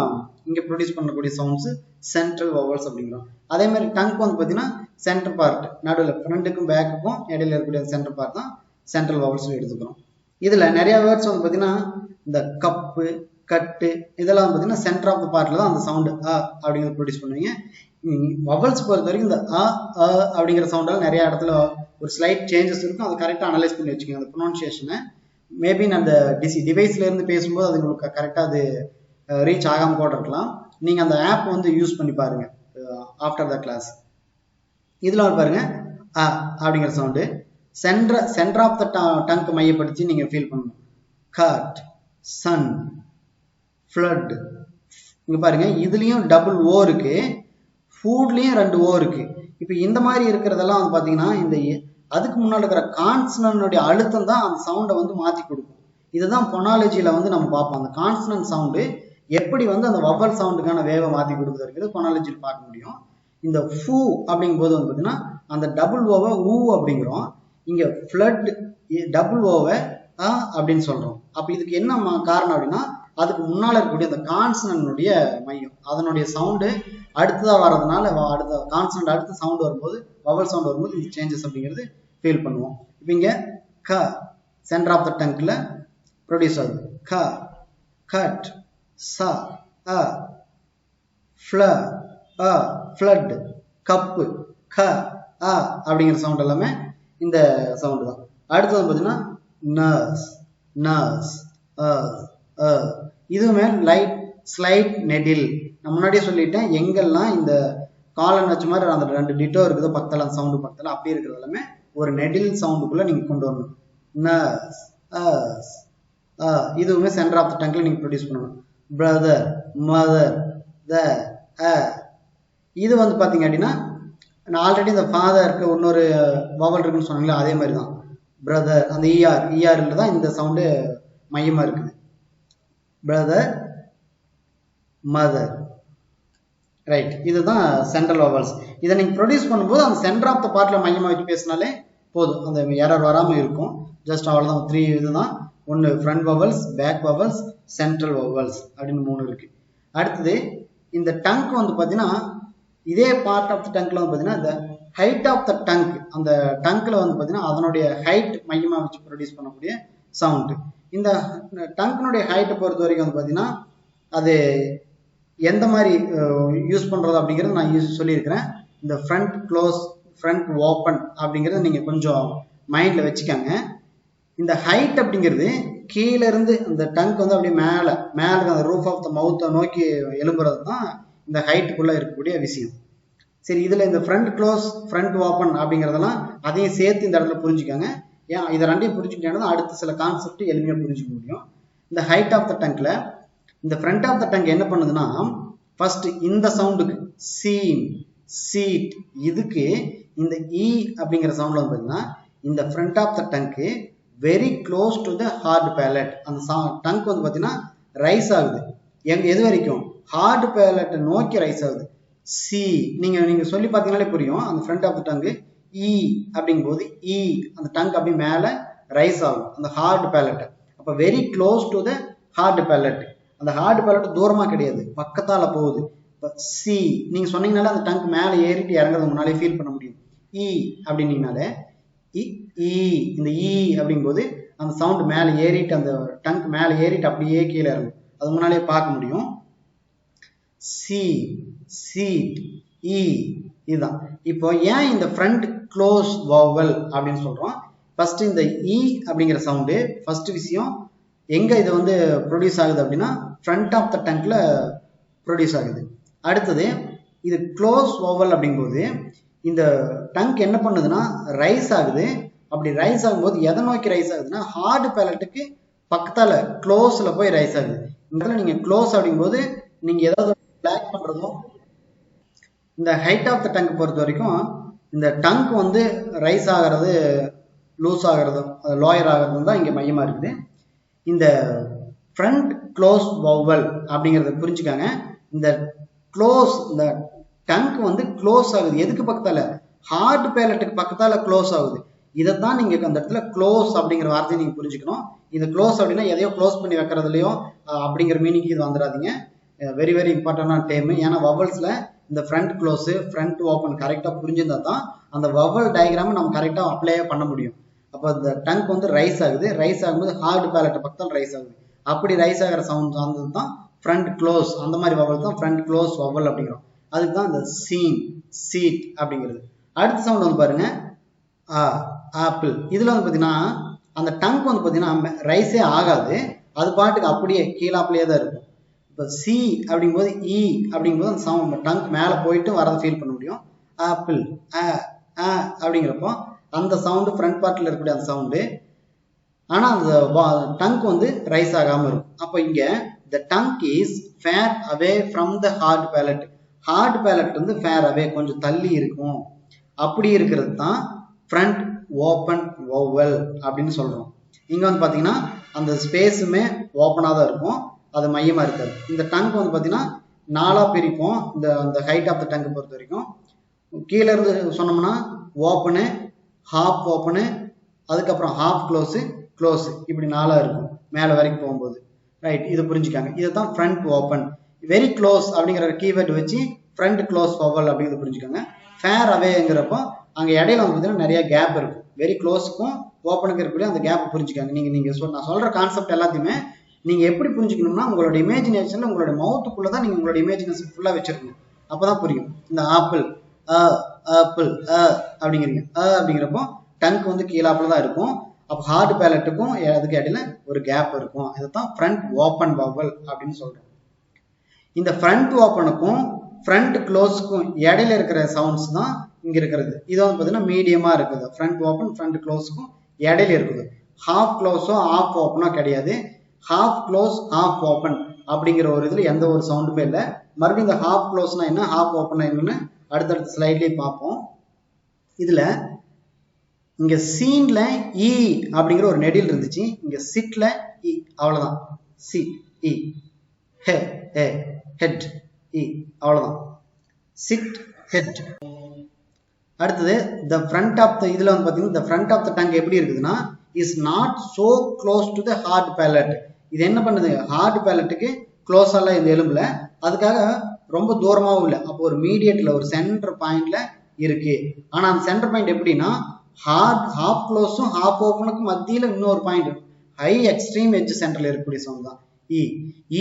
இங்க ப்ரொடியூஸ் பண்ணக்கூடிய சவுண்ட்ஸ் சென்ட்ரல் வவல்ஸ் அப்படிங்கிறோம். அதே மாதிரி டங்க் வந்து பாத்தீங்கன்னா சென்டர் பார்ட், நடுவில் ஃப்ரண்ட்டுக்கும் பேக்குக்கும் இடையில இருக்கக்கூடிய சென்டர் பார்ட் தான் சென்ட்ரல் வவல்ஸ் எடுத்துக்கிறோம். இதுல நிறைய வேர்ட்ஸ் வந்து பாத்தீங்கன்னா இந்த கப்பு, கட்டு இதெல்லாம் வந்து பாத்தீங்கன்னா சென்டர் ஆஃப் த பார்ட்ல தான் அந்த சவுண்ட் அ அப்படிங்கிறது ப்ரொடியூஸ் பண்ணுவீங்க. வவல்ஸ் பொறுத்த வரைக்கும் இந்த அ அ அப்படிங்கிற சவுண்டால் நிறைய இடத்துல ஒரு ஸ்லைட் சேஞ்சஸ் இருக்கும். அதை கரெக்டாக அனலைஸ் பண்ணி வச்சுக்கோங்க அந்த ப்ரொனன்சியேஷனை. மேபி நான் அந்த டிவைஸ்ல இருந்து பேசும்போது அது உங்களுக்கு கரெக்டாக அது ரீச் ஆகாம கூட இருக்கலாம். நீங்க அந்த ஆப் வந்து யூஸ் பண்ணி பாருங்க ஆஃப்டர் த கிளாஸ். இதுல பாருங்க அ அப்படிங்கிற sound centre of the tongue மையப்படுத்தி நீங்க ஃபீல் பண்ணணும். Cut, sun, flood. இங்க பாருங்க இதுலயும் டபுள் ஓ இருக்கு, ஃபுட்லயும் 2 ஓ இருக்கு. இப்போ இந்த மாதிரி இருக்கிறதெல்லாம் வந்து பாத்தீங்கன்னா இந்த அதுக்கு முன்னாடி இருக்கிற கான்சனன்னுடைய அழுத்தம் தான் அந்த சவுண்டை வந்து மாத்தி கொடுக்கும். இதுதான் பொனாலஜியில வந்து நம்ம பார்ப்போம். அந்த கான்சனன்ட் சவுண்டு எப்படி வந்து அந்த வவல் சவுண்டுக்கான வேவை மாத்தி கொடுக்குறது பொனாலஜியில் பார்க்க முடியும். இந்த ஃபூ அப்படிங்கும் போது வந்து பாத்தீங்கன்னா அந்த டபுள் ஓவை ஊ அப்படிங்கிறோம். இங்க ஃப்ளட் டபுள் ஓவை அ அப்படின்னு சொல்றோம். அப்ப இதுக்கு என்ன காரணம் அப்படின்னா அதுக்கு முன்னால இருக்கக்கூடிய அந்த கான்சனன்னுடைய மையம், அதனுடைய சவுண்டு அடுத்ததா வர்றதுனால அடுத்த கான்சனன்ட் அடுத்த சவுண்ட் வரும்போது வவல் சவுண்ட் வரும்போது இந்த சேஞ்சஸ் அப்படிங்கிறது ஃபீல் பண்ணுவோம். இப்போ இங்க க சென்டர் ஆஃப் த டங்க்ல ப்ரொடியூஸ் ஆகுது. க, கட், ச, அ, ஃப்ள, அ, ஃப்ளட், கப்பு, க, அ அப்படிங்கிற சவுண்ட் எல்லாமே இந்த சவுண்ட் தான். அடுத்தது பார்த்தீங்கன்னா நர்ஸ், நர்ஸ், இதுவுமே லைட் ஸ்லைட் நெடில். நான் முன்னாடியே சொல்லிட்டேன் எங்கெல்லாம் இந்த காலன் வச்ச மாதிரி அந்த 2 டிட்டோ இருக்குது பக்கத்தில் அந்த சவுண்டு பக்கத்தில் அப்படி இருக்கிறது எல்லாமே ஒரு நெடில் சவுண்டுக்குள்ள நீங்க கொண்டு வரணும். நர்ஸ், அஸ், இதுவுமே சென்டர் ஆஃப் த டங்க்ல நீங்க ப்ரொடியூஸ் பண்ணணும். பிரதர், மதர், த, இது வந்து பாத்தீங்க அப்படின்னா நான் ஆல்ரெடி இந்த ஃபாதருக்கு இன்னொரு வவல் இருக்குன்னு சொன்னாங்களா அதே மாதிரி தான். பிரதர் அந்த இஆர்ல தான் இந்த சவுண்டு மையமா இருக்குது. Brother, mother, right. இதுதான் சென்ட்ரல் வவல்ஸ். இதை நீங்க ப்ரொடியூஸ் பண்ணும்போது அந்த சென்டர் ஆஃப் த பார்ட்ல மையமா வச்சு பேசினாலே போதும், அந்த எரர் வராம இருக்கும். ஜஸ்ட் அவ்வளவுதான். 3 இதுதான். ஒன்று front vowels, back vowels, central vowels அப்படின்னு 3 இருக்கு. அடுத்தது இந்த டங்க் வந்து பாத்தீங்கன்னா இதே பார்ட் ஆஃப் த டங்க்ல வந்து பாத்தீங்கன்னா இந்த ஹைட் ஆஃப் த டங்க், அந்த டங்க்ல வந்து பாத்தீங்கன்னா அதனுடைய ஹைட் மையமா வச்சு ப்ரொடியூஸ் பண்ணக்கூடிய சவுண்ட். இந்த டங்க்னுடைய ஹைட்டை பொறுத்த வரைக்கும் வந்து பாத்தீங்கன்னா அது எந்த மாதிரி யூஸ் பண்றது அப்படிங்கிறது நான் சொல்லியிருக்கிறேன். இந்த ஃப்ரண்ட் க்ளோஸ், ஃப்ரண்ட் ஓப்பன் அப்படிங்கிறத நீங்க கொஞ்சம் மைண்ட்ல வச்சுக்கோங்க. இந்த ஹைட் அப்படிங்கிறது கீழே இருந்து அந்த டங்க் வந்து அப்படியே மேல அந்த ரூஃப் ஆஃப் த மவுத்தை நோக்கி எழும்புறது தான் இந்த ஹைட்டுக்குள்ள இருக்கக்கூடிய விஷயம். சரி, இதுல இந்த ஃப்ரண்ட் க்ளோஸ், ஃப்ரண்ட் ஓப்பன் அப்படிங்கிறதெல்லாம் அதையும் சேர்த்து இந்த இடத்துல புரிஞ்சுக்காங்க. ஏன் இதை ரெண்டையும் புரிஞ்சுக்கிட்டேன்னா அடுத்த சில கான்செப்ட் எளிமையா புரிஞ்சுக்க முடியும். இந்த ஹைட் ஆஃப் த டங்க்ல இந்த ஃப்ரண்ட் ஆஃப் த டங்க் என்ன பண்ணுதுன்னா ஃபர்ஸ்ட் இந்த சவுண்டுக்கு சீன், சீட், இதுக்கு இந்த இ அப்படிங்கிற சவுண்ட்ல வந்து பாத்தீங்கன்னா இந்த front of the tongue very close to the hard palate. அந்த டங்க் வந்து பாத்தீங்கன்னா ரைஸ் ஆகுது. எது வரைக்கும்? ஹார்ட் பேலட்டை நோக்கி ரைஸ் ஆகுது. சி நீங்க சொல்லி பார்த்தீங்கன்னாலே புரியும். அந்த ஃப்ரண்ட் ஆஃப் த டங்க் இ அப்படிங்கும் போது இ அந்த டங்க் அப்படி மேல ரைஸ் ஆகும் அந்த ஹார்ட் பேலட். அப்ப very close to the hard palate. அந்த ஹார்ட் பேலட் தூரமா கிடையாது, பக்கத்தால போகுது. இப்ப சி நீங்க சொன்னீங்கனாலே அந்த டங்க் மேல ஏறிட்டு இறங்குறது முன்னாலே ஃபீல் பண்ண முடியும். இ அப்படின்னீங்கனாலே இந்த இ அப்படிங்கும் போது அந்த சவுண்ட் மேல ஏறிட்டு அந்த டங்க் மேல ஏறிட்டு அப்படியே கீழே இறங்கும். அது முன்னாலே பார்க்க முடியும். சி, சீட், இ இதுதான். இப்போ ஏன் இந்த ஃப்ரண்ட் க்ளோஸ் வவல் அப்படின்னு சொல்றோம்? ஃபர்ஸ்ட் இந்த இ அப்படிங்கிற சவுண்டு ஃபர்ஸ்ட் விஷயம் எங்க இது வந்து ப்ரொடியூஸ் ஆகுது அப்படின்னா ஃப்ரண்ட் ஆஃப் த டங்க்ல ப்ரொடியூஸ் ஆகுது. அடுத்தது இது க்ளோஸ் வவல் அப்படிங்கும்போது இந்த டங்க் என்ன பண்ணுதுன்னா ரைஸ் ஆகுது. அப்படி ரைஸ் ஆகும்போது எதை நோக்கி ரைஸ் ஆகுதுன்னா ஹார்ட் பேலட்டுக்கு பக்கத்தால க்ளோஸ்ல போய் ரைஸ் ஆகுது. இந்த இடத்துல நீங்க க்ளோஸ் அப்படிங்கும்போது நீங்க ஏதாவது பிளாக் பண்றதும் இந்த ஹைட் ஆஃப் த டங்க் பொறுத்த வரைக்கும் இந்த டங்க் வந்து ரைஸ் ஆகிறது லூஸ் ஆகிறதும் லோயர் ஆகிறதும் தான் இங்கே மையமாக இருக்குது. இந்த ஃப்ரண்ட் க்ளோஸ் வவல் அப்படிங்கிறத புரிஞ்சுக்காங்க. இந்த க்ளோஸ் இந்த டங்க் வந்து க்ளோஸ் ஆகுது எதுக்கு பக்கத்தால ஹார்ட் பேலட்டுக்கு பக்கத்தால க்ளோஸ் ஆகுது. இதைத்தான் நீங்க அந்த இடத்துல க்ளோஸ் அப்படிங்கிற வார்த்தையை நீங்க புரிஞ்சுக்கணும். இது க்ளோஸ் அப்படின்னா எதையோ க்ளோஸ் பண்ணி வைக்கிறதுலையோ அப்படிங்கிற மீனிங் இது வந்துடாதீங்க. வெரி வெரி இம்பார்ட்டன்டான டேர்ம். ஏன்னா வவல்ஸ்ல இந்த ஃப்ரண்ட் க்ளோஸ் ஃப்ரண்ட் ஓப்பன் கரெக்டாக புரிஞ்சிருந்தா தான் அந்த வவல் டயக்ராமை நம்ம கரெக்டாக அப்ளையே பண்ண முடியும். அப்போ இந்த டங்க் வந்து ரைஸ் ஆகுது. ரைஸ் ஆகும்போது ஹார்ட் பேலட்டை பக்கத்தால் ரைஸ் ஆகுது. அப்படி ரைஸ் ஆகிற சவுண்ட் வந்தது தான் ஃப்ரண்ட் க்ளோஸ். அந்த மாதிரி வவல் தான் ஃப்ரண்ட் க்ளோஸ் வவல் அப்படிங்கிறோம். அதுக்கு தான் இந்த சீன் சீட் அப்படிங்கிறது. அடுத்த சவுண்ட் வந்து பாருங்க ஆப்பிள். இதுல வந்து பார்த்தீங்கன்னா அந்த டங்க் வந்து பார்த்தீங்கன்னா ரைஸே ஆகாது. அது பாட்டுக்கு அப்படியே கீழாப்பிலேயே தான் இருக்கும். இப்போ சி அப்படிங்கும்போது இ அப்படிங்கும்போது அந்த சவுண்ட் டங்க் மேலே போயிட்டு வரதை ஃபீல் பண்ண முடியும். ஆப்பிள் அப்படிங்கிறப்போ அந்த சவுண்டு ஃப்ரண்ட் பார்ட்டில் இருக்கக்கூடிய அந்த சவுண்டு. ஆனால் அந்த டங்க் வந்து ரைஸ் ஆகாமல் இருக்கும். அப்போ இங்கே the tongue is far away from the hard palate. Hard palate வந்து ஃபேர் அவே கொஞ்சம் தள்ளி இருக்கும். அப்படி இருக்கிறது தான் ஃப்ரண்ட் ஓப்பன் வவல் அப்படின்னு சொல்கிறோம். இங்கே வந்து பார்த்தீங்கன்னா அந்த ஸ்பேஸுமே ஓப்பனாக தான் இருக்கும். அது மையமாக இருக்காது. இந்த டங்க் வந்து பார்த்தீங்கன்னா 4 பிரிப்போம். அந்த ஹைட் ஆஃப் த டங்க் பொறுத்த வரைக்கும் கீழே இருந்து சொன்னோம்னா ஓப்பனு, ஹாஃப் ஓப்பனு, அதுக்கப்புறம் ஹாஃப் க்ளோஸு, க்ளோஸு, இப்படி 4 இருக்கும் மேலே வரைக்கும் போகும்போது. ரைட், இது புரிஞ்சுக்காங்க. இதை தான் ஃப்ரண்ட் ஓப்பன். வெரி க்ளோஸ் அப்படிங்கிற கீவேர்டு வச்சு ஃப்ரண்ட் க்ளோஸ் வவல் அப்படிங்கிறது புரிஞ்சுக்காங்க. ஃபேர் அவேங்கிறப்போ அங்கே இடையில வந்து பார்த்தீங்கன்னா நிறைய கேப் இருக்கும். வெரி க்ளோஸுக்கும் ஓப்பனுக்கு இருக்கக்கூடிய அந்த கேப் புரிஞ்சுக்காங்க. நீங்கள் நான் சொல்கிற கான்செப்ட் எல்லாத்தையுமே நீங்கள் எப்படி புரிஞ்சுக்கணும்னா உங்களோட இமேஜினேஷனில் உங்களோட மவுத்துக்குள்ளே தான் நீங்கள் உங்களோட இமேஜினேஷன் ஃபுல்லாக வச்சுருக்கணும். அப்போ தான் புரியும். இந்த ஆப்பிள் ஆப்பிள் அப்படிங்கிறீங்க. அப்படிங்கிறப்போ டங்க் வந்து கீழாப்பில் தான் இருக்கும். அப்போ ஹார்ட் பேலட்டுக்கும் அதுக்கு இடையில ஒரு கேப் இருக்கும். இதுதான் ஃப்ரண்ட் ஓப்பன் வவல் அப்படின்னு சொல்கிறோம். இந்த ஃப்ரண்ட் ஓப்பனுக்கும் ஃப்ரண்ட் க்ளோஸுக்கும் இடையில இருக்கிற சவுண்ட்ஸ் தான் இங்கே இருக்கிறது. இது வந்து பார்த்தீங்கன்னா மீடியமாக இருக்குது. ஃப்ரண்ட் ஓப்பன் ஃப்ரண்ட் க்ளோஸுக்கும் இடையில இருக்குது. ஹாஃப் க்ளோஸோ ஹாஃப் ஓப்பனோ கிடையாது. ஹாஃப் க்ளோஸ் ஹாஃப் ஓப்பன் அப்படிங்கிற ஒரு இதில் எந்த ஒரு சவுண்டுமே இல்லை. மறுபடியும் இந்த ஹாஃப் க்ளோஸ்னா என்ன, ஹாஃப் ஓப்பன் என்னன்னு அடுத்தடுத்த ஸ்லைட்லேயே பார்ப்போம். இதில் இங்கே சீனில் இ அப்படிங்கிற ஒரு நெடில் இருந்துச்சு. இங்கே சிட்டில் இ, அவ்வளோதான். சி இ ஹெட் இ, அவ்வளோதான். Sit head. அடுத்தது த ஃப்ரண்ட் ஆஃப் த இதில் வந்து பார்த்தீங்கன்னா the front of the tongue எப்படி இருக்குதுன்னா is not so close to the hard palate. இது என்ன பண்ணுது, ஹார்ட் பேலட்டுக்கு க்ளோஸாலாம் இந்த எலும்புல, அதுக்காக ரொம்ப தூரமாகவும் இல்லை. அப்போ ஒரு மீடியேட்டில் ஒரு சென்டர் பாயிண்ட்ல இருக்கு. ஆனால் அந்த சென்டர் பாயிண்ட் எப்படின்னா ஹாஃப் க்ளோஸும் ஹாஃப் ஓப்பனுக்கும் மத்தியில் இன்னொரு பாயிண்ட் ஹை எக்ஸ்ட்ரீம் எட்ஜ் சென்டரில் இருக்கக்கூடிய சவுண்ட் தான் இ.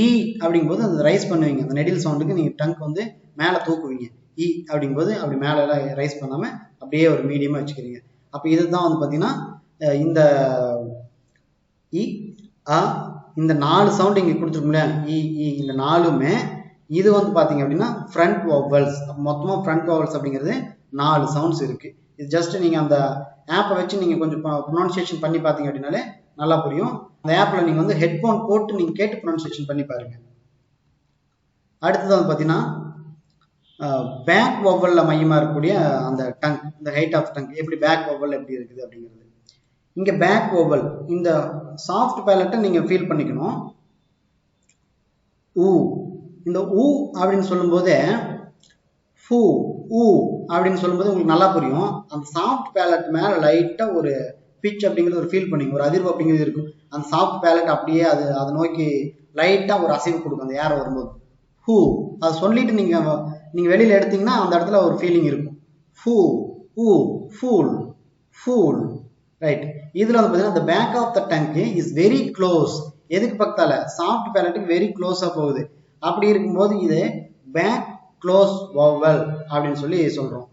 இ அப்படிங்கும்போது அந்த ரைஸ் பண்ணுவீங்க. அந்த நெடில் சவுண்டுக்கு நீங்கள் டங்க் வந்து மேலே தூக்குவீங்க. இ அப்படிங்கும்போது அப்படி மேலே எல்லாம் ரைஸ் பண்ணாமல் அப்படியே ஒரு மீடியமாக வச்சுக்கிறீங்க. அப்போ இதுதான் வந்து பார்த்தீங்கன்னா இந்த இ இந்த 4 சவுண்ட் இங்கே கொடுத்துருக்கோம்ல இ இந்த 4மே இது வந்து பார்த்தீங்க அப்படின்னா ஃப்ரண்ட் வவல்ஸ். மொத்தமாக ஃப்ரண்ட் வவல்ஸ் அப்படிங்கிறது 4 சவுண்ட்ஸ் இருக்குது. இது ஜஸ்ட் நீங்கள் அந்த ஆப்பை வச்சு நீங்கள் கொஞ்சம் ப்ரொனன்சியேஷன் பண்ணி பார்த்தீங்க அப்படின்னாலே நல்லா புரியும். அந்த ஆப்பில் நீங்கள் வந்து ஹெட்ஃபோன் போட்டு நீங்கள் கேட்டு ப்ரொனன்சியேஷன் பண்ணி பாருங்க. அடுத்தது வந்து பார்த்தீங்கன்னா பேக் வவலில் மையமாக இருக்கக்கூடிய அந்த டங்க், இந்த ஹைட் ஆஃப் டங்க் எப்படி பேக் வவல் எப்படி இருக்குது அப்படிங்கிறது. இங்கே பேக் வவல் இந்த சாஃப்ட் பேலட்டை நீங்கள் ஃபீல் பண்ணிக்கணும். ஊ, இந்த ஊ அப்படின்னு சொல்லும்போதே ஃபூ ஊ அப்படின்னு சொல்லும்போது உங்களுக்கு நல்லா புரியும். அந்த சாஃப்ட் பேலட் மேலே லைட்டாக ஒரு பிச் அப்படிங்கிறது ஒரு ஃபீல் பண்ணிங்க, ஒரு அதிர்வு அப்படிங்கிறது இருக்கும். அந்த சாஃப்ட் பேலட் அப்படியே அதை நோக்கி லைட்டாக ஒரு அசைவு கொடுக்கும் அந்த ஏர் வரும்போது. ஹூ அதை சொல்லிட்டு நீங்கள் வெளியில் எடுத்தீங்கன்னா அந்த இடத்துல ஒரு ஃபீலிங் இருக்கும். ஃபூ ஊ ஃபூல் ஃபூல். ரைட், இதில் வந்து பார்த்தீங்கன்னா the back of the tank is very close. எதுக்கு பக்கத்தால சாஃப்ட் பேலட்டுக்கு வெரி க்ளோஸாக போகுது. அப்படி இருக்கும்போது இது பேக் க்ளோஸ் வவல் அப்படின்னு சொல்லி சொல்கிறோம்.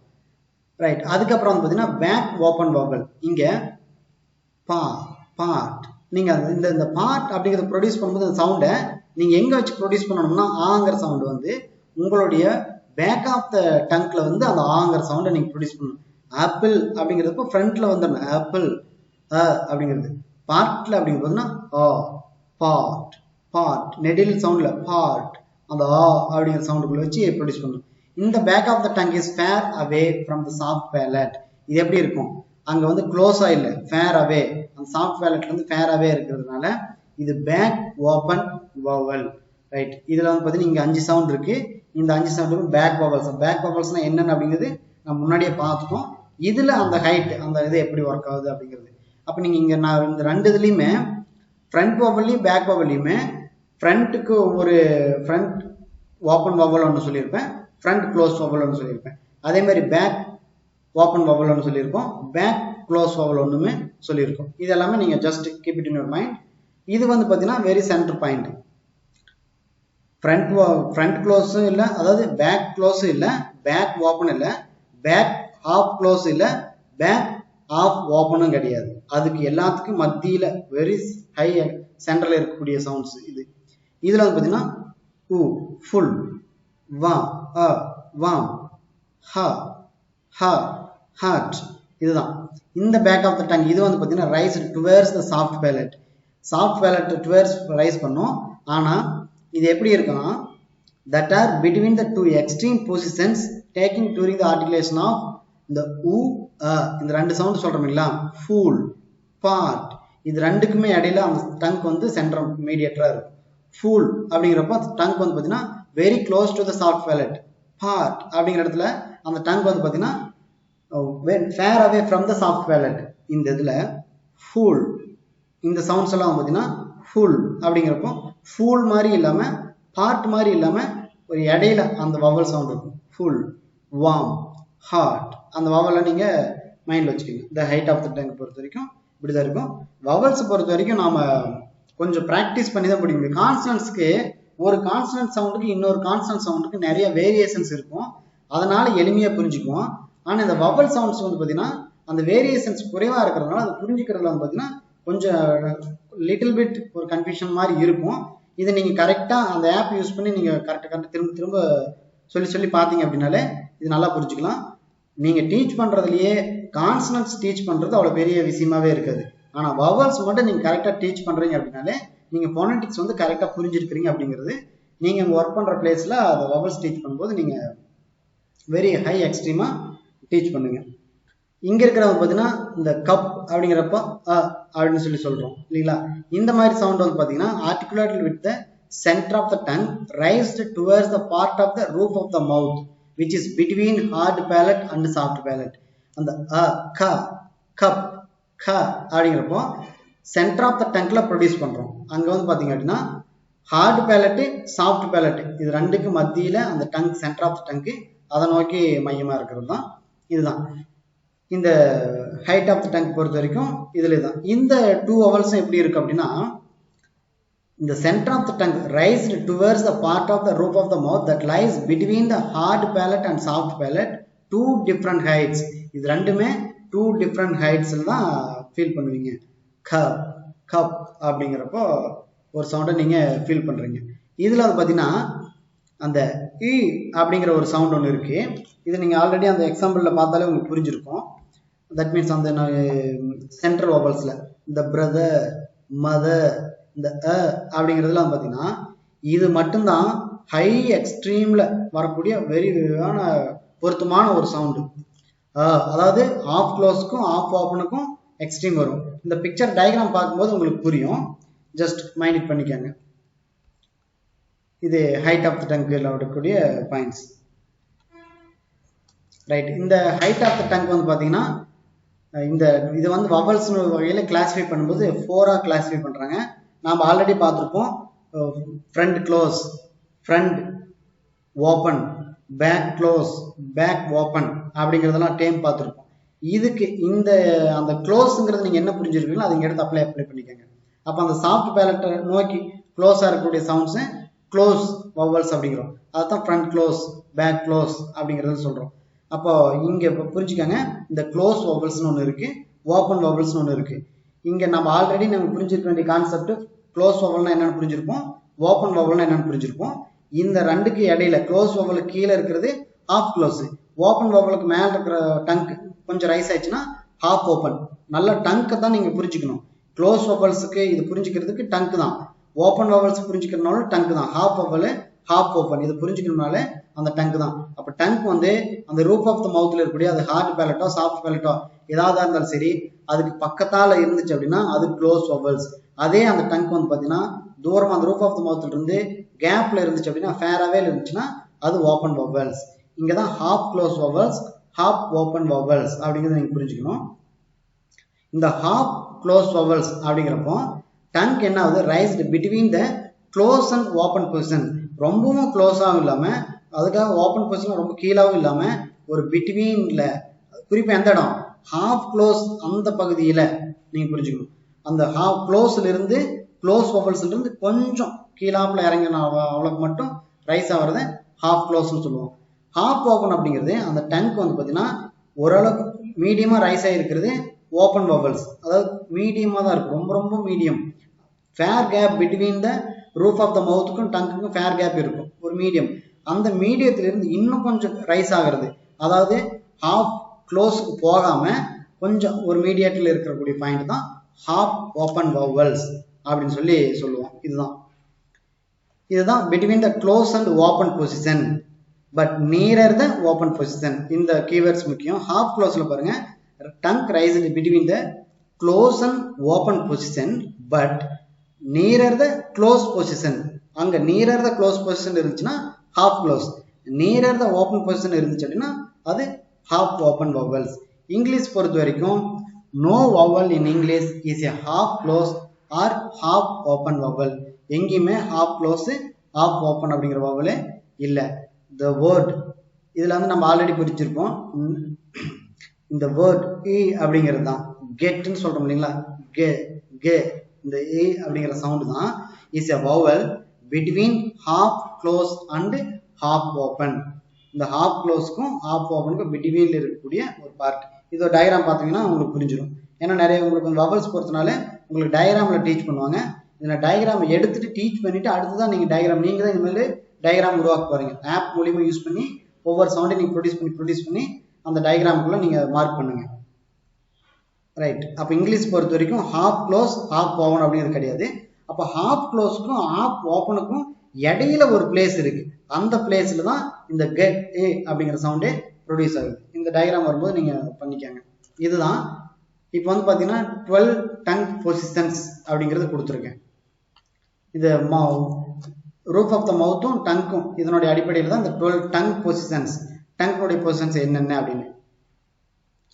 ரைட், அதுக்கப்புறம் வந்து பார்த்தீங்கன்னா பேக் ஓப்பன் வவல். இங்கே பார்ட் நீங்கள் இந்த பார்ட் அப்படிங்கிறத ப்ரொடியூஸ் பண்ணும்போது அந்த சவுண்டை நீங்கள் எங்கே வச்சு ப்ரொடியூஸ் பண்ணணும்னா ஆங்கிற சவுண்டு வந்து உங்களுடைய பேக் ஆஃப் த டங்க்ல வந்து அந்த ஆங்கிற சவுண்டை நீங்கள் ப்ரொடியூஸ் பண்ணணும். ஆப்பிள் அப்படிங்கிறப்ப ஃப்ரண்ட்ல வந்துடணும் ஆப்பிள் அப்படிங்கிறது. பார்ட்ல அப்படிங்கிறதுனா பார்ட் part நெடில் சவுண்ட்ல part அந்த அப்படிங்கிற சவுண்டுக்குள்ள வச்சு ப்ரொடியூஸ் பண்ணும். இந்த back of the tongue is far away from the soft palate. இது எப்படி இருக்கும், அங்க வந்து க்ளோஸா இல்லை, ஃபேர் அவே, அந்த சாஃப்ட் பேலட்ல இருந்து ஃபேர் அவே இருக்கிறதுனால இது பேக் ஓபன் வவல். ரைட், இதுல வந்து பாத்தீங்கன்னா இங்க 5 சவுண்ட் இருக்கு. இந்த 5 சவுண்டுக்கும் பேக் வவல்ஸ். பேக் வவல்ஸ்னா என்னன்னு அப்படிங்கிறது நம்ம முன்னாடியே பார்த்துட்டோம். இதுல அந்த ஹைட் அந்த இது எப்படி ஒர்க் ஆகுது அப்படிங்கிறது. அப்ப நீங்க இங்க நான் இந்த 2 இதுலயுமே ஃப்ரண்ட் வவல்லையும் பேக் வவல்லையுமே ஃப்ரண்ட்டுக்கு ஒரு ஃப்ரண்ட் ஓப்பன் வவல் ஒன்று சொல்லியிருப்பேன், ஃப்ரண்ட் க்ளோஸ் வவல் ஒன்று சொல்லியிருப்பேன். அதே மாதிரி பேக் ஓப்பன் வவல் ஒன்று சொல்லியிருக்கோம், பேக் க்ளோஸ் வவல் ஒன்றுமே சொல்லியிருக்கோம். இது எல்லாமே நீங்க just keep it in your mind. இது வந்து பார்த்தீங்கன்னா வெரி சென்டர் பாயிண்ட். ஃப்ரண்ட் க்ளோஸும் இல்லை, அதாவது பேக் க்ளோஸும் இல்லை, பேக் ஓப்பன் இல்லை, பேக் ஆஃப் க்ளோஸ் இல்லை, பேக் ஆஃப் ஓப்பனும் கிடையாது. அதுக்கு எல்லாத்துக்கும் மத்தியில் வெரி ஹை சென்டரில் இருக்கக்கூடிய சவுண்ட்ஸ் இது. இதில் வந்து பார்த்தீங்கன்னா ஊ ஃபுல், வா அ வாம், ஹ ஹ ஹாட், இதுதான் இந்த பேக் ஆஃப் த டங். இது வந்து பார்த்தீங்கன்னா rice towards the soft ballot. Soft ballot towards rice பண்ணும். ஆனால் இது எப்படி இருக்குன்னா that are between the two extreme positions taken during the articulation of the u இந்த 2 சவுண்ட் சொல்றோம்ல, ஃபுல் பார்ட், இது ரெண்டுக்குமே இடையில அந்த டங்க் வந்து சென்டர் மீடியேட்டரா இருக்கும். ஃபுல் அப்படிங்கிறப்ப டங்க் வந்து பார்த்தீங்கன்னா very close to the soft ballot. Part அப்படிங்கிற இடத்துல அந்த டங்க் வந்து பார்த்தீங்கன்னா fair away from the soft palate. இந்த இதுல ஃபுல் இந்த சவுண்ட்ஸ் எல்லாம் பார்த்தீங்கன்னா ஃபுல் அப்படிங்கிறப்போ ஃபுல் மாதிரி இல்லாம பார்ட் மாதிரி இல்லாம ஒரு இடையில அந்த வவல் சவுண்ட் இருக்கும். ஃபுல், வார்ம், ஹாட், அந்த வவலை நீங்க மைண்ட்ல வச்சுக்கோங்க. இந்த ஹைட் ஆஃப் த டங் பொறுத்த வரைக்கும் இப்படிதான் இருக்கும். வவல்ஸ் பொறுத்த வரைக்கும் நாம கொஞ்சம் ப்ராக்டிஸ் பண்ணி தான் படிக்க முடியும். கான்சனன்ட்ஸ்க்கு ஒரு கான்சனன்ட் சவுண்டுக்கு இன்னொரு கான்சனன்ட் சவுண்டுக்கு நிறைய வேரியேஷன்ஸ் இருக்கும், அதனால எளிமையா புரிஞ்சுக்குவோம். ஆனா இந்த வவல் சவுண்ட்ஸ் வந்து பாத்தீங்கன்னா அந்த வேரியேஷன்ஸ் குறைவா இருக்கிறதுனால அது புரிஞ்சுக்கிறதுல வந்து பாத்தீங்கன்னா கொஞ்சம் லிட்டில் பிட் ஒரு கன்ஃபியூஷன் மாதிரி இருக்கும். இதை நீங்க கரெக்டா அந்த ஆப் யூஸ் பண்ணி நீங்க கரெக்டா திரும்ப திரும்ப சொல்லி பார்த்தீங்க அப்படின்னாலே இது நல்லா புரிஞ்சுக்கலாம். நீங்க டீச் பண்றதுலயே கான்சனன்ட்ஸ் டீச் பண்றது அவ்வளவு பெரிய விஷயமாவே இருக்காது. ஆனா வவல்ஸ் மட்டும் நீங்க கரெக்டா டீச் பண்றீங்க அப்படின்னாலே நீங்க ஃபோனடிக்ஸ் வந்து கரெக்டா புரிஞ்சிருக்கிறீங்க அப்படிங்கிறது. நீங்க ஒர்க் பண்ற பிளேஸ்ல அந்த வவல்ஸ் டீச் பண்ணும்போது நீங்க வெரி ஹை எக்ஸ்ட்ரீமா டீச் பண்ணுங்க. இங்க இருக்கிறவங்க பாத்தீங்கன்னா இந்த கப் அப்படிங்கிறப்ப அப்படின்னு சொல்றோம் இல்லைங்களா. இந்த மாதிரி சவுண்ட் வந்து பாத்தீங்கன்னா articulated with the center of the tongue raised towards the part of the roof of the mouth which is between hard palate and soft palate. அந்த க கப் க அப்படிங்கிறப்போ சென்டர் ஆஃப் த டங்க்ல ப்ரொடியூஸ் பண்றோம். அங்க வந்து பாத்தீங்க அப்படின்னா ஹார்ட் பேலட் சாஃப்ட் பேலட் இது ரெண்டுக்கு மத்தியில அந்த tongue centre of the tongue அதை நோக்கி மையமா இருக்கிறது தான் இதுதான். இந்த ஹைட் ஆஃப் த டங்க் பொறுத்த வரைக்கும் இதுல தான் இந்த 2 வவல்ஸும் எப்படி இருக்கு அப்படின்னா இந்த centre of the tongue raised towards the part of the roof of the mouth that lies between the hard palate and soft palate 2 different heights. இது ரெண்டுமே 2 டிஃப்ரெண்ட் ஹைட்ஸ்ல தான் ஃபீல் பண்ணுவீங்க. கப் கப் அப்படிங்கிறப்போ ஒரு சவுண்டை நீங்க ஃபீல் பண்றீங்க. இதுல வந்து பாத்தீங்கன்னா அந்த இ அப்படிங்கிற ஒரு சவுண்ட் ஒன்று இருக்கு. இது நீங்க ஆல்ரெடி அந்த எக்ஸாம்பிள்ல பார்த்தாலே உங்களுக்கு புரிஞ்சிருக்கும். தட் மீன்ஸ் அந்த சென்ட்ரல் வவல்ஸ்ல இந்த பிரதர் மதர் இந்த அப்படிங்கிறதுல பாத்தீங்கன்னா இது மட்டும்தான் ஹை எக்ஸ்ட்ரீம்ல வரக்கூடிய வெரியான பொருத்தமான ஒரு சவுண்டு. அதாவது ஆஃப் க்ளோஸ்க்கும் ஆஃப் ஓப்பனுக்கும் எக்ஸ்ட்ரீம் வரும். இந்த பிக்சர் டயக்ராம் பார்க்கும்போது உங்களுக்கு புரியும், ஜஸ்ட் மைண்ட் இட் பண்ணிக்கோங்க. இது ஹைட் ஆஃப் த டங்க்ல வரக்கூடிய பாயிண்ட்ஸ். ரைட், இந்த ஹைட் ஆஃப் த டங்க் வந்து பாத்தீங்கன்னா இந்த இது வந்து வவல்ஸ் வகையில கிளாசிஃபை பண்ணும்போது 4ஆ கிளாசிஃபை பண்றாங்க. நாம ஆல்ரெடி பார்த்துருப்போம். Front close, front open, back close, back open அப்படிங்கிறதெல்லாம் டேம் பார்த்துருப்போம். இதுக்கு இந்த அந்த க்ளோஸ்ங்கிறது நீங்க என்ன புரிஞ்சிருக்கீங்களோ அதை இங்க எடுத்து அப்ளை பண்ணிக்கோங்க. அப்ப அந்த சாஃப்ட் பேலட்டை நோக்கி க்ளோஸா இருக்கக்கூடிய சவுண்ட்ஸ் க்ளோஸ் வவல்ஸ் அப்படிங்கிறோம். அதுதான் ஃப்ரண்ட் க்ளோஸ், பேக் க்ளோஸ் அப்படிங்கிறது சொல்றோம். அப்போ இங்க புரிஞ்சுக்கோங்க, இந்த க்ளோஸ் வவல்ஸ்னு ஒன்று இருக்கு, ஓப்பன் வவல்ஸ்னு ஒன்று இருக்கு. இங்க நம்ம ஆல்ரெடி நம்ம புரிஞ்சிருக்க வேண்டிய கான்செப்ட் க்ளோஸ் வவல்னா என்னன்னு புரிஞ்சிருப்போம், ஓப்பன் வவல்னா என்னன்னு புரிஞ்சிருப்போம். இந்த ரெண்டுக்கு இடையில க்ளோஸ் வவலுக்கு கீழே இருக்கிறது ஆஃப் க்ளோஸ், ஓப்பன் வவலுக்கு மேல இருக்கிற டங்க் கொஞ்சம் ரைஸ் ஆயிடுச்சுன்னா ஆஃப் ஓப்பன். நல்ல டங்க் தான் நீங்க புரிஞ்சுக்கணும். க்ளோஸ் வவல்ஸுக்கு இது புரிஞ்சுக்கிறதுக்கு டங்க் தான், ஓப்பன் வவல்ஸ் புரிஞ்சுக்கிறதுனால டங்க் தான். ஹாப் வவல் ஹாப் ஓப்பன் இது புரிஞ்சுக்கிறதுனால அந்த டங்க் தான். அப்போ டங்க் வந்து அந்த ரூப் ஆஃப் த மவுத்தில் இருக்கக்கூடிய அது ஹார்ட் பேலட்டோ சாஃப்ட் பேலட்டோ ஏதாவது இருந்தாலும் சரி அதுக்கு பக்கத்தால் இருந்துச்சு அப்படின்னா அது க்ளோஸ் வவல்ஸ். அதே அந்த டங்க் வந்து பார்த்தீங்கன்னா தூரம் அந்த ரூப் ஆஃப் த மவுத்தில் இருந்து கேப்ல இருந்துச்சு அப்படின்னா ஃபேராவே இருந்துச்சுன்னா அது ஓப்பன் வவல்ஸ். இங்கே தான் half close vowels half open vowels அப்படிங்கிறத நீங்கள் புரிஞ்சுக்கணும். இந்த ஹாப் க்ளோஸ் வவல்ஸ் அப்படிங்கிறப்போ டங்க் என்ன ஆகுது raised between the close and open position. ரொம்பவும் க்ளோஸாகவும் இல்லாமல் அதுக்காக ஓப்பன் பொசிஷன் ரொம்ப கீழாகவும் இல்லாமல் ஒரு பிட்வீன்ல குறிப்பாக எந்த இடம் ஹாஃப் க்ளோஸ் அந்த பகுதியில் நீங்கள் புரிஞ்சுக்கணும். அந்த ஹாஃப் க்ளோஸ்ல இருந்து க்ளோஸ் வவல்ஸ்ல இருந்து கொஞ்சம் கீழாப்புல இறங்கின அவ்வளோக்கு மட்டும் ரைஸ் ஆகிறத ஹாஃப் க்ளோஸ்ன்னு சொல்லுவோம். ஹாஃப் ஓப்பன் அப்படிங்கிறது அந்த டங்க் வந்து பார்த்தீங்கன்னா ஓரளவுக்கு மீடியமாக ரைஸ் ஆகிருக்கிறது ஓப்பன் வவல்ஸ். அதாவது மீடியமாக தான் இருக்கும், ரொம்ப ரொம்ப medium. Fair gap between the roof of the மவுத்துக்கும் டங்குக்கும் ஃபேர் கேப் இருக்கும், ஒரு மீடியம். அந்த மீடியத்திலிருந்து இன்னும் கொஞ்சம் ரைஸ் ஆகிறது, அதாவது ஹாஃப் க்ளோஸுக்கு போகாமல் கொஞ்சம் ஒரு மீடியத்தில் இருக்கக்கூடிய பாயிண்ட் தான் ஹாஃப் ஓப்பன் வவல்ஸ் அப்படின்னு சொல்லி சொல்லுவோம். இதுதான் between the close and open position but nearer the open position. இந்த கீவேர்ட்ஸ் முக்கியம். ஹாஃப் க்ளோஸில் பாருங்க tongue raised between the close and open position but nearer the close position. அங்கே நியரர் த க்ளோஸ் பொசிஷன் இருந்துச்சுன்னா half close, nearer the open position இருந்துச்சு அப்படின்னா அது half open vowels. English பொறுத்த வரைக்கும் no vowel in English is a half close or half open vowel. எங்கேயுமே half close half open அப்படிங்கிற வவலே இல்லை. த வேர்ட் இதில் வந்து நம்ம ஆல்ரெடி பிரிச்சிருப்போம். இந்த வேர்ட் இ அப்படிங்கிறது தான் கெட்னு சொல்கிறோம் இல்லைங்களா, கே கே இந்த ஏ அப்படிங்கிற சவுண்டு தான் is a vowel between half close and half open. இந்த ஹாஃப் க்ளோஸ்க்கும் ஹாஃப் ஓப்பனுக்கும் பிட்வீனில் இருக்கக்கூடிய ஒரு பார்ட். இதோட டயக்ராம் பார்த்தீங்கன்னா உங்களுக்கு புரிஞ்சிடும். ஏன்னா நிறைய உங்களுக்கு வவல்ஸ் பொறுத்தனால உங்களுக்கு டயக்ராமில் டீச் பண்ணுவாங்க. இதில் டயக்ராம் எடுத்துகிட்டு டீச் பண்ணிவிட்டு அடுத்து தான் நீங்கள் டயக்ராம் நீங்கள் தான் இனிமேல் டயக்ராம் உருவாக்க போகிறீங்க. ஆப் மூலிமா யூஸ் பண்ணி ஒவ்வொரு சவுண்டையும் நீங்கள் ப்ரொடியூஸ் பண்ணி அந்த டயக்ராமுக்குள்ளே நீங்கள் மார்க் பண்ணுங்கள். ரைட். அப்போ இங்கிலீஷ் பொறுத்த வரைக்கும் ஹாஃப் க்ளோஸ் ஹாஃப் ஓப்பன் அப்படிங்கிறது கிடையாது. அப்போ ஹாஃப் க்ளோஸுக்கும் ஹாஃப் ஓப்பனுக்கும் இடையில ஒரு பிளேஸ் இருக்கு, அந்த பிளேஸ்ல தான் இந்த கெட் ஏ அப்படிங்கிற சவுண்டே ப்ரொடியூஸ் ஆகுது. இந்த டயக்ராம் வரும்போது நீங்க பண்ணிக்காங்க. இதுதான் இப்போ வந்து பார்த்தீங்கன்னா 12 டங் பொசிஷன்ஸ் அப்படிங்கிறது கொடுத்துருக்கேன். இது ரூஃப் ஆஃப் த மவுத்தும் டங்க்கும் இதனுடைய அடிப்படையில் தான் இந்த 12 டங் பொசிஷன்ஸ், டங்குடைய பொசிஷன்ஸ் என்னென்ன அப்படின்னு.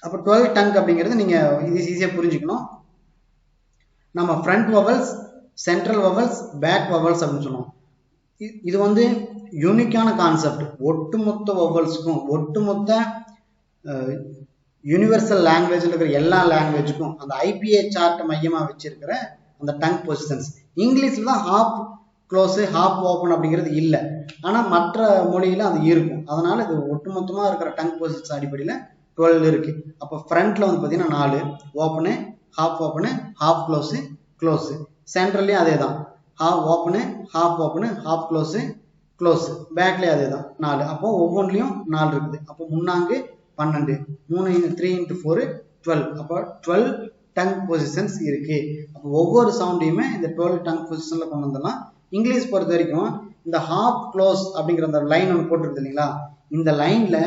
அப்போ 12 டங் அப்படிங்கிறது நீங்கள் இது ஈஸியாக புரிஞ்சுக்கணும். நம்ம front vowels, central vowels, back vowels அப்படின்னு சொன்னோம். இது வந்து யூனிக்கான கான்செப்ட். ஒட்டுமொத்த வவல்ஸுக்கும் ஒட்டுமொத்த யூனிவர்சல் லாங்குவேஜில் இருக்கிற எல்லா லாங்குவேஜுக்கும் அந்த ஐபிஏ சார்ட்டை மையமாக வச்சிருக்கிற அந்த டங் பொசிஷன்ஸ். இங்கிலீஷில் தான் ஹாஃப் க்ளோஸு ஹாஃப் ஓப்பன் அப்படிங்கிறது இல்லை, ஆனால் மற்ற மொழியில் அது இருக்கும். அதனால் இது ஒட்டுமொத்தமாக இருக்கிற டங் பொசிஷன்ஸ் அடிப்படையில் 12 இருக்குது. அப்போ ஃப்ரண்ட்டில் வந்து பார்த்தீங்கன்னா 4 open, half open, half close, close. சென்ட்ரல்லையும் அதே தான், half open, half open, half close, close. பேக்லேயும் அதே தான் 4. அப்போ ஒவ்வொன்றிலையும் 4 இருக்குது. அப்போ முன்னாங்கு 12, 3 × 4 12. அப்போ 12 டங் பொசிஷன்ஸ் இருக்கு. அப்போ ஒவ்வொரு சவுண்டையுமே இந்த 12 டங் பொசிஷன்ல கொண்டு வந்துடலாம். இங்கிலீஷ் பொறுத்த வரைக்கும் இந்த ஹாஃப் க்ளோஸ் அப்படிங்கிற அந்த லைன் ஒன்று போட்டுருக்கு இல்லைங்களா, இந்த லைன்ல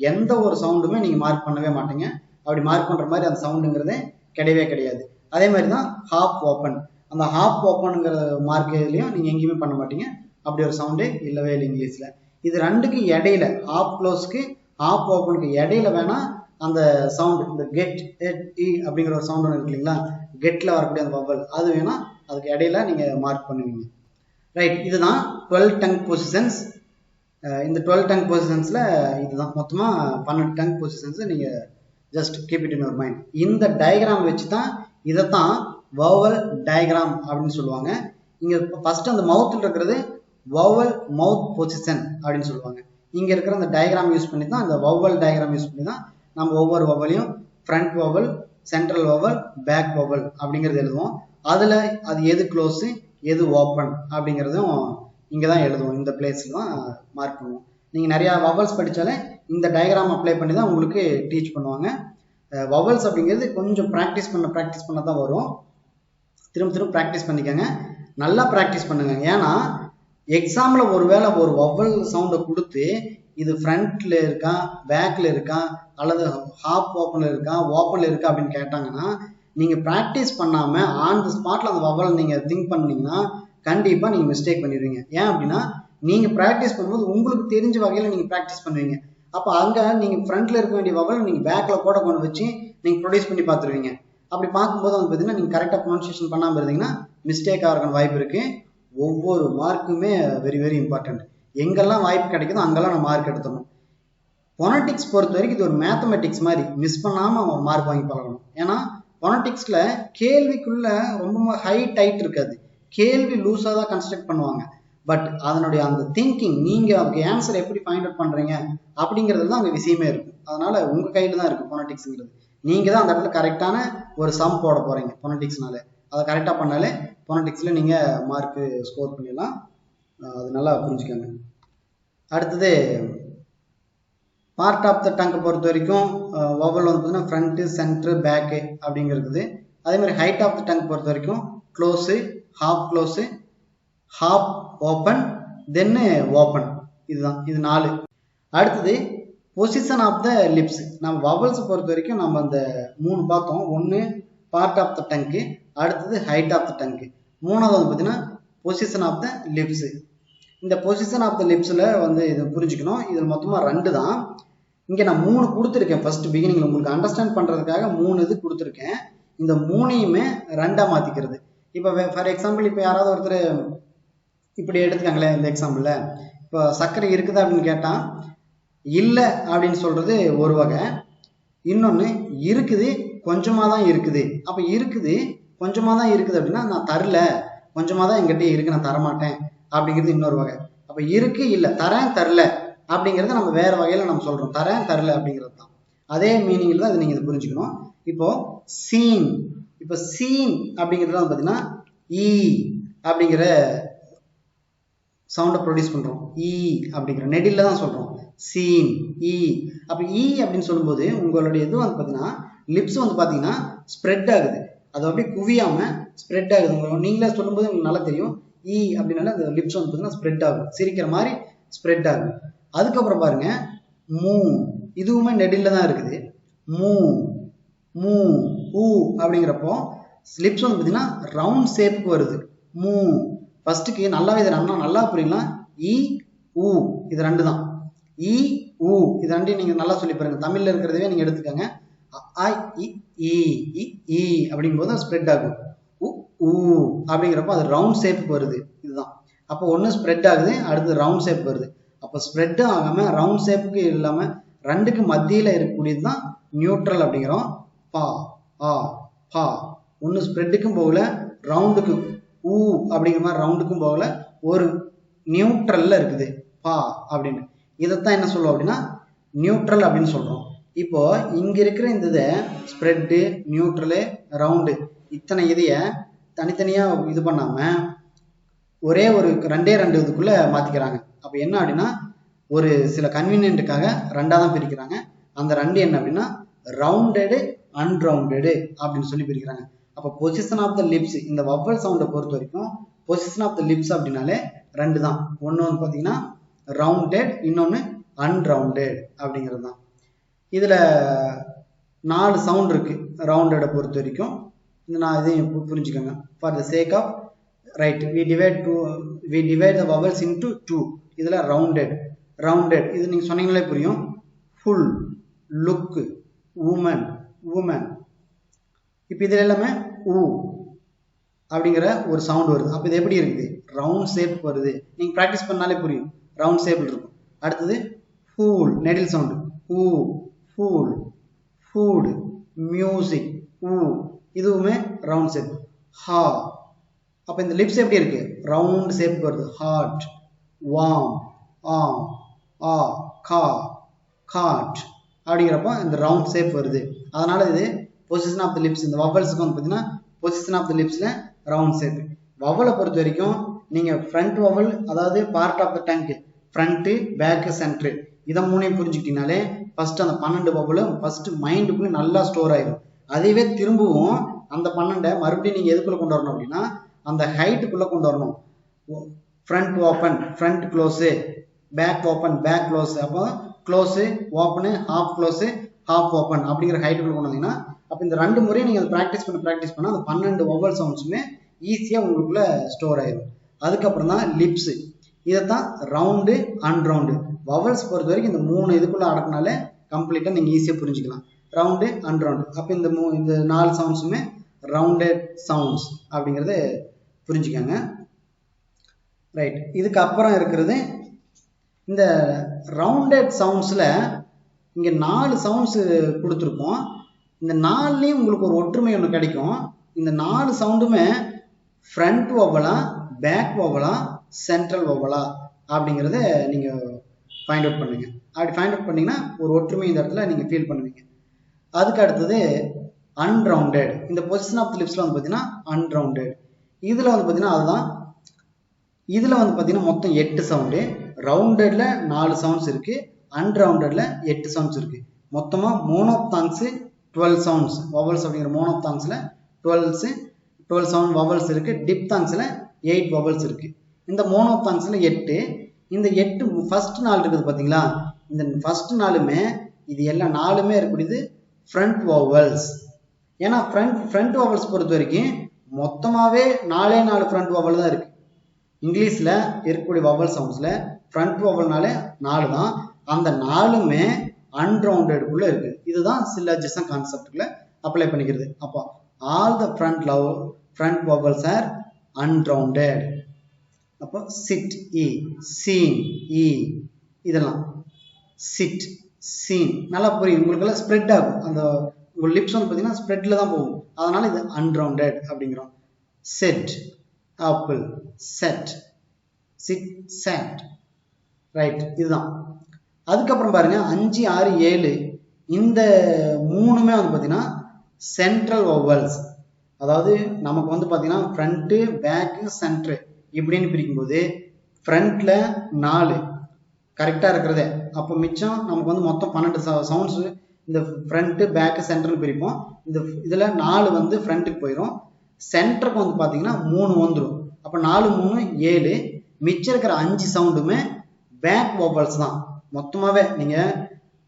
எந்த ஒரு சவுண்டுமே நீங்க மார்க் பண்ணவே மாட்டீங்க. அப்படி மார்க் பண்ற மாதிரி அந்த சவுண்டுங்கிறதே கிடையவே கிடையாது. அதே மாதிரி தான் ஹாஃப் ஓப்பன், அந்த ஹாஃப் ஓப்பனுங்கிற மார்க்லையும் நீங்க எங்கேயுமே பண்ண மாட்டீங்க. அப்படி ஒரு சவுண்டே இல்லவே இல்லை இங்கிலீஷ்ல. இது ரெண்டுக்கு இடையில, ஹாஃப் க்ளோஸ்க்கு ஹாஃப் ஓப்பனுக்கு இடையில வேணா அந்த சவுண்ட், இந்த கெட் இ அப்படிங்கிற ஒரு சவுண்ட் ஒன்று இருக்கு இல்லைங்களா, கெட்ல வரக்கூடிய அந்த வவல், அது வேணா அதுக்கு இடையில நீங்க மார்க் பண்ணுவீங்க. ரைட். இதுதான் 12 டங் பொசிஷன்ஸ். இந்த 12 டங் பொசிஷன்ஸ்ல இதுதான் மொத்தமா 12 டங் பொசிஷன்ஸ். நீங்க just keep it in your mind. இந்த டயக்ராம் வச்சு தான் இதைத்தான் வவல் டயக்ராம் அப்படின்னு சொல்லுவாங்க. இங்க ஃபர்ஸ்ட் அந்த மவுத்தில் இருக்கிறது வவல் மவுத் பொசிஷன் அப்படின்னு சொல்லுவாங்க. இங்க இருக்கிற அந்த டயக்ராம் யூஸ் பண்ணி தான், இந்த வவல் டயக்ராம் யூஸ் பண்ணி தான் நம்ம ஒவ்வொரு வவலையும் front vowel, central vowel, back vowel அப்படிங்கிறது எழுதுவோம். அதுல அது எது க்ளோஸு எது ஓப்பன் அப்படிங்கிறதும் இங்கே தான் எழுதுவோம். இந்த பிளேஸில் தான் மார்க் பண்ணுவோம். நீங்கள் நிறையா வவல்ஸ் படித்தாலே இந்த டயக்ராம் அப்ளை பண்ணி தான் உங்களுக்கு டீச் பண்ணுவாங்க. வவல்ஸ் அப்படிங்கிறது கொஞ்சம் ப்ராக்டிஸ் பண்ண தான் வரும். திரும்ப ப்ராக்டிஸ் பண்ணிக்கோங்க. நல்லா ப்ராக்டிஸ் பண்ணுங்க. ஏன்னா எக்ஸாமில் ஒருவேளை ஒரு வவ்வல் சவுண்டை கொடுத்து இது ஃப்ரண்ட்ல இருக்கா பேக்ல இருக்கா அல்லது ஹாப் ஓப்பனில் இருக்கா ஓப்பனில் இருக்கா அப்படின்னு கேட்டாங்கன்னா நீங்கள் ப்ராக்டிஸ் பண்ணாமல் ஆன் த ஸ்பாட்டில் அந்த வவ்வல் நீங்கள் திங்க் பண்ணீங்கன்னா கண்டிப்பாக நீங்கள் மிஸ்டேக் பண்ணிடுவீங்க. ஏன் அப்படின்னா நீங்கள் ப்ராக்டிஸ் பண்ணும்போது உங்களுக்கு தெரிஞ்ச வகையில் நீங்கள் ப்ராக்டிஸ் பண்ணுவீங்க. அப்போ அங்கே நீங்கள் ஃப்ரண்ட்டில் இருக்க வேண்டிய வவ்வல் நீங்கள் பேக்கில் கூட கொண்டு வச்சு நீங்கள் ப்ரொடியூஸ் பண்ணி பார்த்துருவீங்க. அப்படி பார்க்கும்போது வந்து பார்த்தீங்கன்னா நீங்கள் கரெக்டாக ப்ரொனன்சியேஷன் பண்ணாமல் இருந்தீங்கன்னா மிஸ்டேக் ஆகிறதுக்கு வாய்ப்பு இருக்குது. ஒவ்வொரு மார்க்குமே வெரி வெரி இம்பார்ட்டன்ட். எங்கெல்லாம் வாய்ப்பு கிடைக்குதோ அங்கெல்லாம் நம்ம மார்க் எடுத்துடணும். பொனட்டிக்ஸ் பொறுத்த வரைக்கும் இது ஒரு மேத்தமெட்டிக்ஸ் மாதிரி, மிஸ் பண்ணாமல் மார்க் வாங்கி பழகணும். ஏன்னா பொனட்டிக்ஸில் கேள்விக்குள்ள ரொம்ப ஹை டைட் இருக்காது, கேள்வி லூஸாக தான் கன்ஸ்ட்ரக்ட் பண்ணுவாங்க. பட் அதனுடைய அந்த திங்கிங், நீங்கள் அதுக்கு ஆன்சர் எப்படி ஃபைண்ட் அவுட் பண்ணுறீங்க அப்படிங்கிறது தான் அங்கே விஷயமே இருக்கும். அதனால உங்கள் கையில் தான் இருக்குது பொனட்டிக்ஸுங்கிறது. நீங்கள் தான் அந்த இடத்துல கரெக்டான ஒரு சம் போட போகிறீங்க பொனட்டிக்ஸ்னால. அதை கரெக்டாக பண்ணாலே பொனட்டிக்ஸில் நீங்கள் மார்க்கு ஸ்கோர் பண்ணிடலாம். அது நல்லா புரிஞ்சுக்கோங்க. அடுத்தது பார்ட் ஆஃப் த டங்கை பொறுத்த வரைக்கும் வவ்வல் வந்து பார்த்தீங்கன்னா ஃப்ரண்ட்டு சென்ட்ரு பேக்கு அப்படிங்கிறது. அதே மாதிரி ஹைட் ஆஃப் த டங் பொறுத்த வரைக்கும் close, half close, half open, then open. இதுதான், இது 4. அடுத்தது பொசிஷன் ஆஃப் த லிப்ஸ். நம்ம வவல்ஸ் பொறுத்த வரைக்கும் நம்ம அந்த 3 பார்த்தோம். ஒன்று பார்ட் ஆஃப் த டங்கு, அடுத்தது ஹைட் ஆஃப் த டங்கு, மூணாவது வந்து பார்த்தீங்கன்னா பொசிஷன் ஆஃப் த லிப்ஸு. இந்த பொசிஷன் ஆஃப் த லிப்ஸில் வந்து இது புரிஞ்சுக்கணும். இதில் மொத்தமாக 2 தான். இங்கே நான் 3 கொடுத்துருக்கேன் ஃபர்ஸ்ட் பிகினிங்கில், உங்களுக்கு அண்டர்ஸ்டாண்ட் பண்ணுறதுக்காக 3 இது கொடுத்துருக்கேன். இந்த 3ஐயுமே 2ஆக மாற்றிக்கிறது. இப்போ ஃபார் எக்ஸாம்பிள் இப்போ யாராவது ஒருத்தர் இப்படி எடுத்துக்காங்களேன். இந்த எக்ஸாம்பிளில் இப்போ சர்க்கரை இருக்குதா அப்படின்னு கேட்டால் இல்லை அப்படின்னு சொல்கிறது ஒரு வகை. இன்னொன்று இருக்குது கொஞ்சமாக தான் இருக்குது. அப்போ இருக்குது கொஞ்சமாக தான் இருக்குது அப்படின்னா நான் தரல, கொஞ்சமாக தான் எங்கிட்ட இருக்கு, நான் தரமாட்டேன் அப்படிங்கிறது இன்னொரு வகை. அப்போ இருக்கு இல்லை, தரேன் தரல அப்படிங்கிறத நம்ம வேறு வகையில் நம்ம சொல்கிறோம். தரேன் தரல அப்படிங்கிறது தான் அதே மீனிங்கில் தான் இது நீங்கள் இதை புரிஞ்சுக்கணும். இப்போ சீன், இப்போ சீன் அப்படிங்கிறது வந்து பார்த்தீங்கன்னா ஈ அப்படிங்கிற சவுண்டை ப்ரொடியூஸ் பண்ணுறோம். ஈ அப்படிங்கிற நெடில் தான் சொல்கிறோம், சீன் ஈ. அப்போ ஈ அப்படின்னு சொல்லும்போது உங்களுடைய இது வந்து பார்த்தீங்கன்னா லிப்ஸ் வந்து பார்த்தீங்கன்னா ஸ்ப்ரெட் ஆகுது. அது அப்படியே குவியாமல் ஸ்ப்ரெட் ஆகுது. உங்களுக்கு நீங்களே சொல்லும்போது உங்களுக்கு நல்லா தெரியும். ஈ அப்படின்னால அந்த லிப்ஸ் வந்து பார்த்தீங்கன்னா ஸ்ப்ரெட் ஆகும், சிரிக்கிற மாதிரி ஸ்ப்ரெட் ஆகும். அதுக்கப்புறம் பாருங்க மூ, இதுவுமே நெடில் தான் இருக்குது. மூ மூ ஊ அப்படிங்கிறப்போ லிப்ஸ் வந்து பார்த்தீங்கன்னா ரவுண்ட் ஷேப்புக்கு வருது. மூ ஃபர்ஸ்ட்டுக்கு நல்லாவே இது நல்லா புரியலாம். இ ஊ இது 2 தான். இ ஊ இது 2 நீங்கள் நல்லா சொல்லி பாருங்க. தமிழில் இருக்கிறதவே நீங்கள் எடுத்துக்கோங்க. ஐ இ அப்படிங்கும்போது ஸ்ப்ரெட் ஆகும். உ ஊ அப்படிங்கிறப்போ அது ரவுண்ட் ஷேப்புக்கு வருது. இதுதான். அப்போ ஒன்று ஸ்ப்ரெட் ஆகுது, அடுத்து ரவுண்ட் ஷேப் வருது. அப்போ ஸ்ப்ரெட்டும் ஆகாமல் ரவுண்ட் ஷேப்புக்கு இல்லாமல் 2க்கு மத்தியில் இருக்கக்கூடியது தான் நியூட்ரல் அப்படிங்கிறோம். பா ஆ பா, ஒன்று ஸ்ப்ரெட்டுக்கும் போகல, ரவுண்டுக்கும் ஊ அப்படிங்கிற மாதிரி ரவுண்டுக்கும் போகல, ஒரு நியூட்ரல்ல இருக்குது பா அப்படின்னு. இதைத்தான் என்ன சொல்லுவோம் அப்படின்னா நியூட்ரல் அப்படின்னு சொல்றோம். இப்போ இங்க இருக்கிற இந்த இதை ஸ்ப்ரெட்டு, நியூட்ரலு, ரவுண்டு இத்தனை இதைய தனித்தனியா இது பண்ணாம ஒரே ஒரு 2 இதுக்குள்ள மாத்திக்கிறாங்க. அப்ப என்ன அப்படின்னா ஒரு சில கன்வீனியன்ட்டுக்காக 2ஆ தான் பிரிக்கிறாங்க. அந்த 2 என்ன அப்படின்னா ரவுண்டடு, அன்ரவுண்டடு அப்படின்னு சொல்லி பிரிக்கிறாங்க. அப்போ பொசிஷன் ஆஃப் த லிப்ஸ், இந்த வவ்வல் சவுண்டை பொறுத்த வரைக்கும் பொசிஷன் ஆஃப் த லிப்ஸ் அப்படின்னாலே 2 தான். ஒன்று வந்து பார்த்தீங்கன்னா ரவுண்டட், இன்னொன்று அன்ரவுண்டட் அப்படிங்கிறது தான். இதில் 4 சவுண்ட் இருக்கு ரவுண்டடை பொறுத்த வரைக்கும். நான் இதையும் புரிஞ்சுக்கோங்க. For the sake of right we divide the vowels into 2. இதில் ரவுண்டட் இது நீங்கள் சொன்னீங்களே புரியும். Full, look, woman. இப்போ இதில் எல்லாமே ஊ அப்படிங்கிற ஒரு சவுண்ட் வருது. அப்போ இது எப்படி இருக்குது? ரவுண்ட் ஷேப் வருது. நீங்கள் ப்ராக்டிஸ் பண்ணாலே புரியும், ரவுண்ட் ஷேப்பில் இருக்கும். அடுத்தது ஃபூல், நெடில் சவுண்டு. ஊ ஃபூல், ஃபுட், மியூசிக், ஊ இதுவுமே ரவுண்ட் ஷேப். ஹா, அப்போ இந்த லிப்ஸ் எப்படி இருக்கு? ரவுண்ட் ஷேப் வருது. ஹார்ட், வார்ம், ஆம், ஆ, கா, காட் அப்படிங்கிறப்போ இந்த ரவுண்ட் ஷேப் வருது. அதனால இது பொசிஷன் ஆஃப் த லிப்ஸ். இந்த வவல்ஸுக்கு வந்து பார்த்தீங்கன்னா பொசிஷன் ஆஃப் த லிப்ஸில் ரவுண்ட் ஷேப். வவலை பொறுத்த வரைக்கும் நீங்கள் ஃப்ரண்ட் வவல், அதாவது part of the tongue, front, back, centre, இதை 3ஐயும் புரிஞ்சுக்கிட்டீங்கனாலே ஃபர்ஸ்ட் அந்த 12 வவலும் ஃபர்ஸ்ட் மைண்டுக்குள்ளே நல்லா ஸ்டோர் ஆயிடும். அதுவே திரும்பவும் அந்த 12 மறுபடியும் நீங்கள் எதுக்குள்ளே கொண்டு வரணும் அப்படின்னா அந்த ஹைட்டுக்குள்ள கொண்டு வரணும். Front open front close, back open back close, அப்போ close open half close half open அப்படிங்கிற ஹைட்டுக்குள்ள கொண்டு வந்தீங்கன்னா அப்போ இந்த 2 முறையும் நீங்கள் ப்ராக்டிஸ் பண்ண அந்த 12 வவல் சவுண்ட்ஸுமே ஈஸியாக உங்களுக்குள்ள ஸ்டோர் ஆயிடும். அதுக்கப்புறம் தான் லிப்ஸு. இதைத்தான் ரவுண்டு அன்ரவுண்டு வவல்ஸ் பொறுத்த வரைக்கும் இந்த 3 இதுக்குள்ள அடக்கினாலே கம்ப்ளீட்டாக நீங்கள் ஈஸியாக புரிஞ்சுக்கலாம். ரவுண்டு அன்ரவுண்டு. அப்போ இந்த 4 சவுண்ட்ஸுமே ரவுண்டட் சவுண்ட்ஸ் அப்படிங்கிறத புரிஞ்சுக்கோங்க. ரைட். இதுக்கு அப்புறம் இருக்கிறது இந்த ரவுண்டட் சவுண்ட்ஸில் இங்கே 4 சவுண்ட்ஸு கொடுத்துருக்கோம். இந்த 4லேயும் உங்களுக்கு ஒரு ஒற்றுமை ஒன்று கிடைக்கும். இந்த 4 சவுண்டுமே ஃப்ரண்ட் வவலா பேக் வவலா சென்ட்ரல் வவலா அப்படிங்கிறத நீங்கள் ஃபைண்ட் அவுட் பண்ணுங்க. அப்படி ஃபைண்ட் அவுட் பண்ணிங்கன்னா ஒரு ஒற்றுமை இந்த இடத்துல நீங்கள் ஃபீல் பண்ணுவீங்க. அதுக்கு அடுத்தது அன்ரவுண்டட். இந்த பொசிஷன் ஆஃப் தி லிப்ஸில் வந்து பார்த்தீங்கன்னா அன்ரவுண்டட். இதில் வந்து பார்த்தீங்கன்னா அதுதான். இதில் வந்து பார்த்தீங்கன்னா மொத்தம் 8 சவுண்டு. ரவுண்டடில் 4 சவுண்ட்ஸ் இருக்குது, அன்ரவுண்டடில் 8 சவுண்ட்ஸ் இருக்குது. மொத்தமாக மோனோப்தாங்ஸு 12 சவுண்ட்ஸ் வவல்ஸ் அப்படிங்கிற மோனோப்தாங்ஸில் 12 சவுண்ட் வவல்ஸ் இருக்குது. டிப்தாங்ஸில் 8 வவல்ஸ் இருக்குது. இந்த மோனோப்தாங்ஸில் 8. இந்த 8 ஃபர்ஸ்ட் 4 இருக்குது பார்த்தீங்களா, இந்த ஃபர்ஸ்ட் 4மே இது எல்லாம் 4மே இருக்கக்கூடியது ஃப்ரண்ட் வவல்ஸ். ஏன்னா ஃப்ரண்ட் வவல்ஸ் பொறுத்த வரைக்கும் மொத்தமாகவே 4 ஃப்ரண்ட் வவல் தான் இருக்குது. இங்கிலீஷில் இருக்கக்கூடிய வவல் சவுண்ட்ஸில் ஃப்ரண்ட் வவல்னாலே 4 தான். அந்த 4மே அன்ரவுண்டடுக்குள்ளே இருக்குது. இதுதான் சில்லாஜிசம் கான்செப்டுக்குள்ள அப்ளை பண்ணிக்கிறது. அப்போ all the front vowels are unrounded. அப்போ சிட் இ, சீன் இ, இதெல்லாம் சிட் சீன் நல்லா புரியும் உங்களுக்கெல்லாம். ஸ்ப்ரெட் ஆகும். அந்த உங்கள் லிப்ஸ் வந்து பார்த்தீங்கன்னா ஸ்ப்ரெட்டில் தான் போகும். அதனால இது அன்ரவுண்டட் அப்படிங்கிறோம். Set apple, set, sit, set. Right. இதுதான். அதுக்கப்புறம் பாருங்க 5, 6, 7 இந்த 3மே வந்து பார்த்தீங்கன்னா சென்ட்ரல் வவல்ஸ். அதாவது நமக்கு வந்து பார்த்தீங்கன்னா ஃப்ரண்ட்டு பேக்கு சென்ட்ரு இப்படின்னு பிரிக்கும்போது ஃப்ரண்ட்டில் 4 கரெக்டாக இருக்கிறதே. அப்போ மிச்சம் நமக்கு வந்து மொத்தம் 12 சவுண்ட்ஸு இந்த ஃப்ரண்ட்டு பேக்கு சென்டர்னு பிரிப்போம். இதில் 4 வந்து ஃப்ரண்ட்டுக்கு போயிடும். சென்டருக்கு வந்து பார்த்தீங்கன்னா 3 வந்துடும். அப்போ 4, 3, 7. மிச்சம் இருக்கிற 5 சவுண்டுமே பேக் வவல்ஸ் தான். மொத்தமாகவே நீங்கள்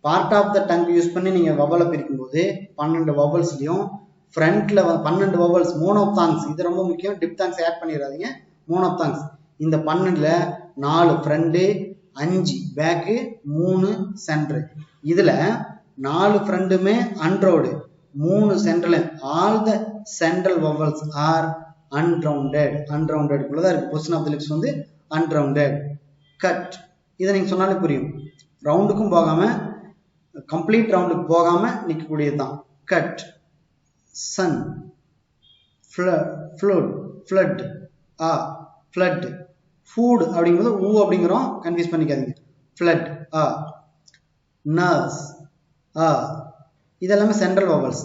part of the tongue use பண்ணி நீங்கள் வவலை பிரிக்கும்போது 12 வவல்ஸ்லையும் ஃப்ரண்ட்டில் 12 வவல்ஸ் மோனோப்தாங்ஸ். இது ரொம்ப முக்கியம். டிப்தாங்ஸ் ஆட் பண்ணிடாதீங்க. மோனோப்தாங்ஸ். இந்த 12ல் 4 ஃப்ரண்ட்டு, 5 பேக்கு, 3 சென்ட்ரு. இதில் 4 ஃப்ரண்ட்டுமே unround, 3 central. All the central vowels are unrounded. அன்ரவுண்டடுக்குள்ள தான் இருக்குது. பொசிஷன் ஆஃப் தி லிப்ஸ் வந்து அன்ரவுண்டட். கட். இதை நீங்கள் சொன்னாலே புரியும். ரவுண்டுக்கும் போகாமல் கம்ப்ளீட் ரவுண்டுக்கு போகாமல் நிற்கக்கூடியது தான் cut. Sun, flood, flood, flood. Food அப்படிங்கிறது ஊ அப்படிங்கிறோம், கன்ஃபியூஸ் பண்ணிக்காதீங்க. ஃப்ளட், நர்ஸ், இதெல்லாமே சென்ட்ரல் வவல்ஸ்.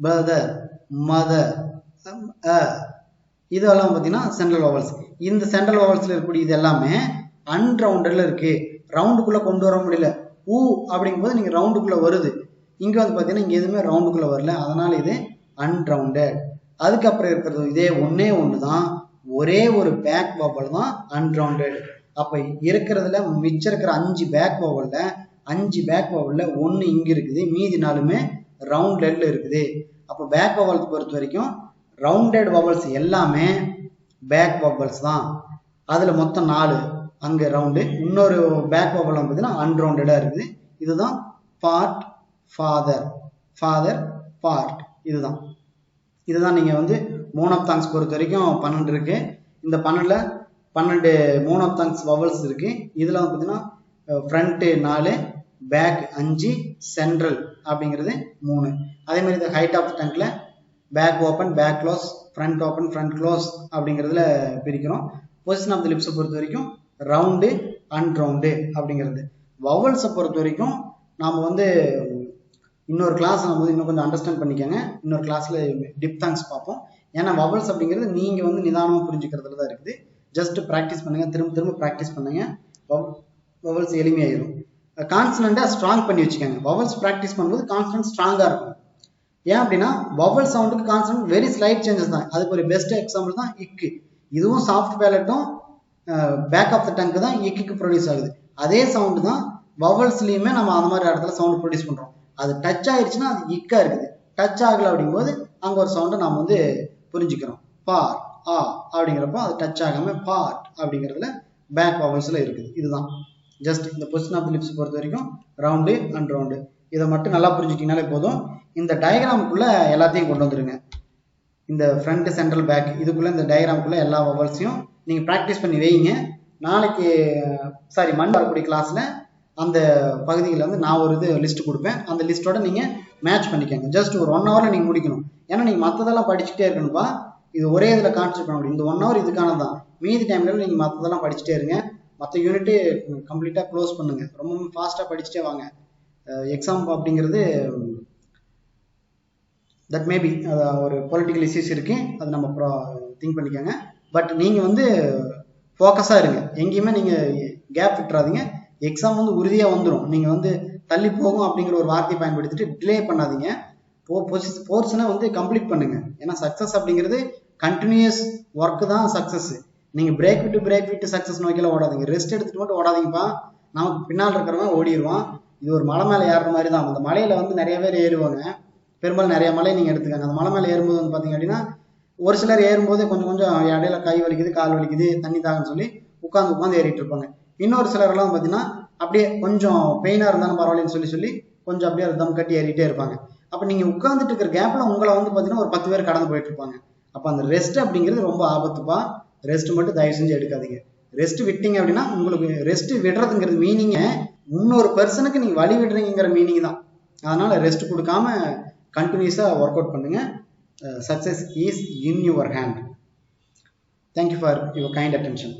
பிரதர், மதர், இதெல்லாம் பார்த்தீங்கன்னா சென்ட்ரல் வவல்ஸ். இந்த சென்ட்ரல் வவல்ஸில் இருக்கக்கூடிய இது எல்லாமே அன்ரவுண்டடில் இருக்குது. ரவுண்டுக்குள்ளே கொண்டு வர முடியல. ஊ அப்படிங்கும்போது நீங்கள் ரவுண்டுக்குள்ளே வருது. இங்கே வந்து பார்த்தீங்கன்னா இங்கே எதுவுமே ரவுண்டுக்குள்ளே வரல. அதனால் இது அன்ரவுண்டட். அதுக்கப்புறம் இருக்கிறது இதே ஒன்று தான். ஒரே ஒரு பேக் வவல் தான் அன்ரவுண்டட். அப்போ இருக்கிறதுல மிச்சம் இருக்கிற 5 பேக் வவலில் 1 இங்கே இருக்குது. மீதி 4மே ரவுண்டட்ல இருக்குது. அப்போ பேக் வவல்ஸ் பொறுத்த வரைக்கும் ரவுண்டட் வவல்ஸ் எல்லாமே பேக் வவல்ஸ் தான். அதில் மொத்தம் 4 அங்கே ரவுண்டு. இன்னொரு பேக் வவல் பார்த்தீங்கன்னா அன்ரவுண்டடாக இருக்குது. இதுதான் பார்ட், ஃபாதர், பார்ட். இதுதான் நீங்கள் வந்து மோனோப்தாங்ஸ் பொறுத்த வரைக்கும் 12 இருக்குது. இந்த 12 மோனோப்தாங்ஸ் வவல்ஸ் இருக்குது. இதில் வந்து பார்த்தீங்கன்னா ஃப்ரண்ட்டு 4, பேக் 5, சென்ட்ரல் அப்படிங்கிறது 3. அதே மாதிரி இந்த ஹைட் ஆஃப் த டங்கில் back open, back close, front open, front close அப்படிங்கிறதுல பிரிக்கிறோம். பொசிஷன் ஆஃப் தி லிப்ஸை பொறுத்த வரைக்கும் ரவுண்டு, அன்ரவுண்டு அப்படிங்கிறது. வவல்ஸை பொறுத்த வரைக்கும் நாம் வந்து இன்னொரு கிளாஸ் நம்ம வந்து இன்னும் கொஞ்சம் அண்டர்ஸ்டாண்ட் பண்ணிக்கோங்க. இன்னொரு கிளாஸில் டிப்தாங்ஸ் பார்ப்போம். ஏன்னா வவல்ஸ் அப்படிங்கிறது நீங்கள் வந்து நிதானமாக புரிஞ்சுக்கிறதுல தான் இருக்குது. ஜஸ்ட் ப்ராக்டிஸ் பண்ணுங்கள், திரும்ப ப்ராக்டிஸ் பண்ணுங்கள். வவல்ஸ் எளிமையாயிடும். கான்சனண்ட்டாக ஸ்ட்ராங் பண்ணி வச்சுக்கோங்க. வவல்ஸ் ப்ராக்டிஸ் பண்ணும்போது கான்சனன்ட் ஸ்ட்ராங்காக இருக்கும். ஏன் அப்படின்னா வவல் சவுண்டுக்கு கான்சனன்ட் வெரி ஸ்லைட் சேஞ்சஸ் தான். அதுக்கு ஒரு பெஸ்ட் எக்ஸாம்பிள் தான் இக்கு. இதுவும் சாஃப்ட் பேலட்டும் பேக் ஆஃப் த டங்க் தான் இக்கு ப்ரொடியூஸ் ஆகுது. அதே சவுண்டு தான் வவல்ஸ்லையுமே நம்ம அந்த மாதிரி இடத்துல சவுண்ட் ப்ரொடியூஸ் பண்ணுறோம். அது டச் ஆயிடுச்சுன்னா அது இக்கா இருக்குது. டச் ஆகலை அப்படிங்கும்போது அங்கே ஒரு சவுண்டை நம்ம வந்து புரிஞ்சுக்கிறோம். பார் ஆ அப்படிங்கிறப்போ அது டச் ஆகாமல் பார்ட் அப்படிங்கிறதுல பேக் வவல்ஸில் இருக்குது. இதுதான் ஜஸ்ட் இந்த பொசிஷன் ஆஃப் தி லிப்ஸ் பொறுத்த வரைக்கும் ரவுண்டு அண்ட் ரவுண்டு. இதை மட்டும் நல்லா புரிஞ்சுக்கிட்டீங்கனாலே போதும். இந்த டயக்ராமுக்குள்ளே எல்லாத்தையும் கொண்டு வந்துருங்க. இந்த ஃப்ரண்ட் சென்ட்ரல் பேக் இதுக்குள்ளே இந்த டயக்ராமுக்குள்ளே எல்லா வவல்ஸையும் நீங்கள் ப்ராக்டிஸ் பண்ணி வைங்க. நாளைக்கு மண் வரக்கூடிய கிளாஸில் அந்த பகுதியில் வந்து நான் ஒரு லிஸ்ட் கொடுப்பேன். அந்த லிஸ்ட்டோட நீங்கள் மேட்ச் பண்ணிக்கோங்க. ஜஸ்ட் ஒரு 1 ஹவரில் நீங்கள் முடிக்கணும். ஏன்னா நீங்கள் மற்றதெல்லாம் படிச்சுட்டே இருக்கணும்ப்பா. இது ஒரே இதில் கான்சென்ட்ரேட் பண்ண முடியும். இந்த 1 ஹவர் இதுக்கான தான். மீதி டைமில் நீங்கள் மற்றதெல்லாம் படிச்சுட்டே இருங்க. மற்ற யூனிட்டு கம்ப்ளீட்டாக க்ளோஸ் பண்ணுங்கள். ரொம்ப ஃபாஸ்ட்டாக படிச்சுட்டே வாங்க. எக்ஸாம் அப்படிங்கிறது தட் மேபி அது ஒரு பொலிட்டிக்கல் இஷ்யூஸ் இருக்குது. அது நம்ம திங்க் பண்ணிக்கோங்க. பட் நீங்கள் வந்து ஃபோக்கஸாக இருங்க. எங்கேயுமே நீங்கள் கேப் விட்டுறாதீங்க. எக்ஸாம் வந்து உறுதியாக வந்துடும். நீங்கள் வந்து தள்ளி போகும் அப்படிங்கிற ஒரு வார்த்தையை பயன்படுத்திட்டு டிலே பண்ணாதீங்க. போர்ஷனை வந்து கம்ப்ளீட் பண்ணுங்கள். ஏன்னா சக்ஸஸ் அப்படிங்கிறது கண்டினியூஸ் ஒர்க்கு தான் சக்ஸஸ். நீங்கள் பிரேக் விட்டு சக்ஸஸ் நோக்கிலாம் ஓடாதீங்க. ரெஸ்ட் எடுத்துகிட்டு மட்டும் ஓடாதீங்கப்பா. நமக்கு பின்னால் இருக்கிறவங்க ஓடிடுவான். இது ஒரு மலை மேலே ஏறுற மாதிரி தான். அந்த மலையில் வந்து நிறைய பேர் ஏறுவாங்க. பெரும்பாலும் நிறைய மலை நீங்கள் எடுத்துக்காங்க. அந்த மலை மேலே ஏறும்போது வந்து பார்த்தீங்க அப்படின்னா ஒரு சிலர் ஏறும்போது கொஞ்சம் இடையில கை வலிக்குது, கால் வலிக்குது, தண்ணி தாகன்னு சொல்லி உட்காந்து ஏறிட்டு இருப்பாங்க. இன்னொரு சிலர்லாம் பார்த்தீங்கன்னா அப்படியே கொஞ்சம் பெயினாக இருந்தாலும் பரவாயில்லன்னு சொல்லி கொஞ்சம் அப்படியே தம் கட்டி ஏறிட்டே இருப்பாங்க. அப்போ நீங்கள் உட்காந்துட்டு இருக்கிற கேப்பில் உங்களை வந்து பார்த்தீங்கன்னா ஒரு 10 பேர் கடந்து போயிட்டு இருப்பாங்க. அப்போ அந்த ரெஸ்ட் அப்படிங்கிறது ரொம்ப ஆபத்துப்பா. ரெஸ்ட் மட்டும் தயவு செஞ்சு எடுக்காதீங்க. ரெஸ்ட் விட்டீங்க அப்படின்னா உங்களுக்கு ரெஸ்ட் விடுறதுங்கிறது மீனிங்கை இன்னொரு பர்சனுக்கு நீங்கள் வழி விடுறீங்கிற மீனிங் தான். அதனால் ரெஸ்ட் கொடுக்காம கண்டினியூஸாக ஒர்க் அவுட் பண்ணுங்கள். Success is in your hand. Thank you for your kind attention.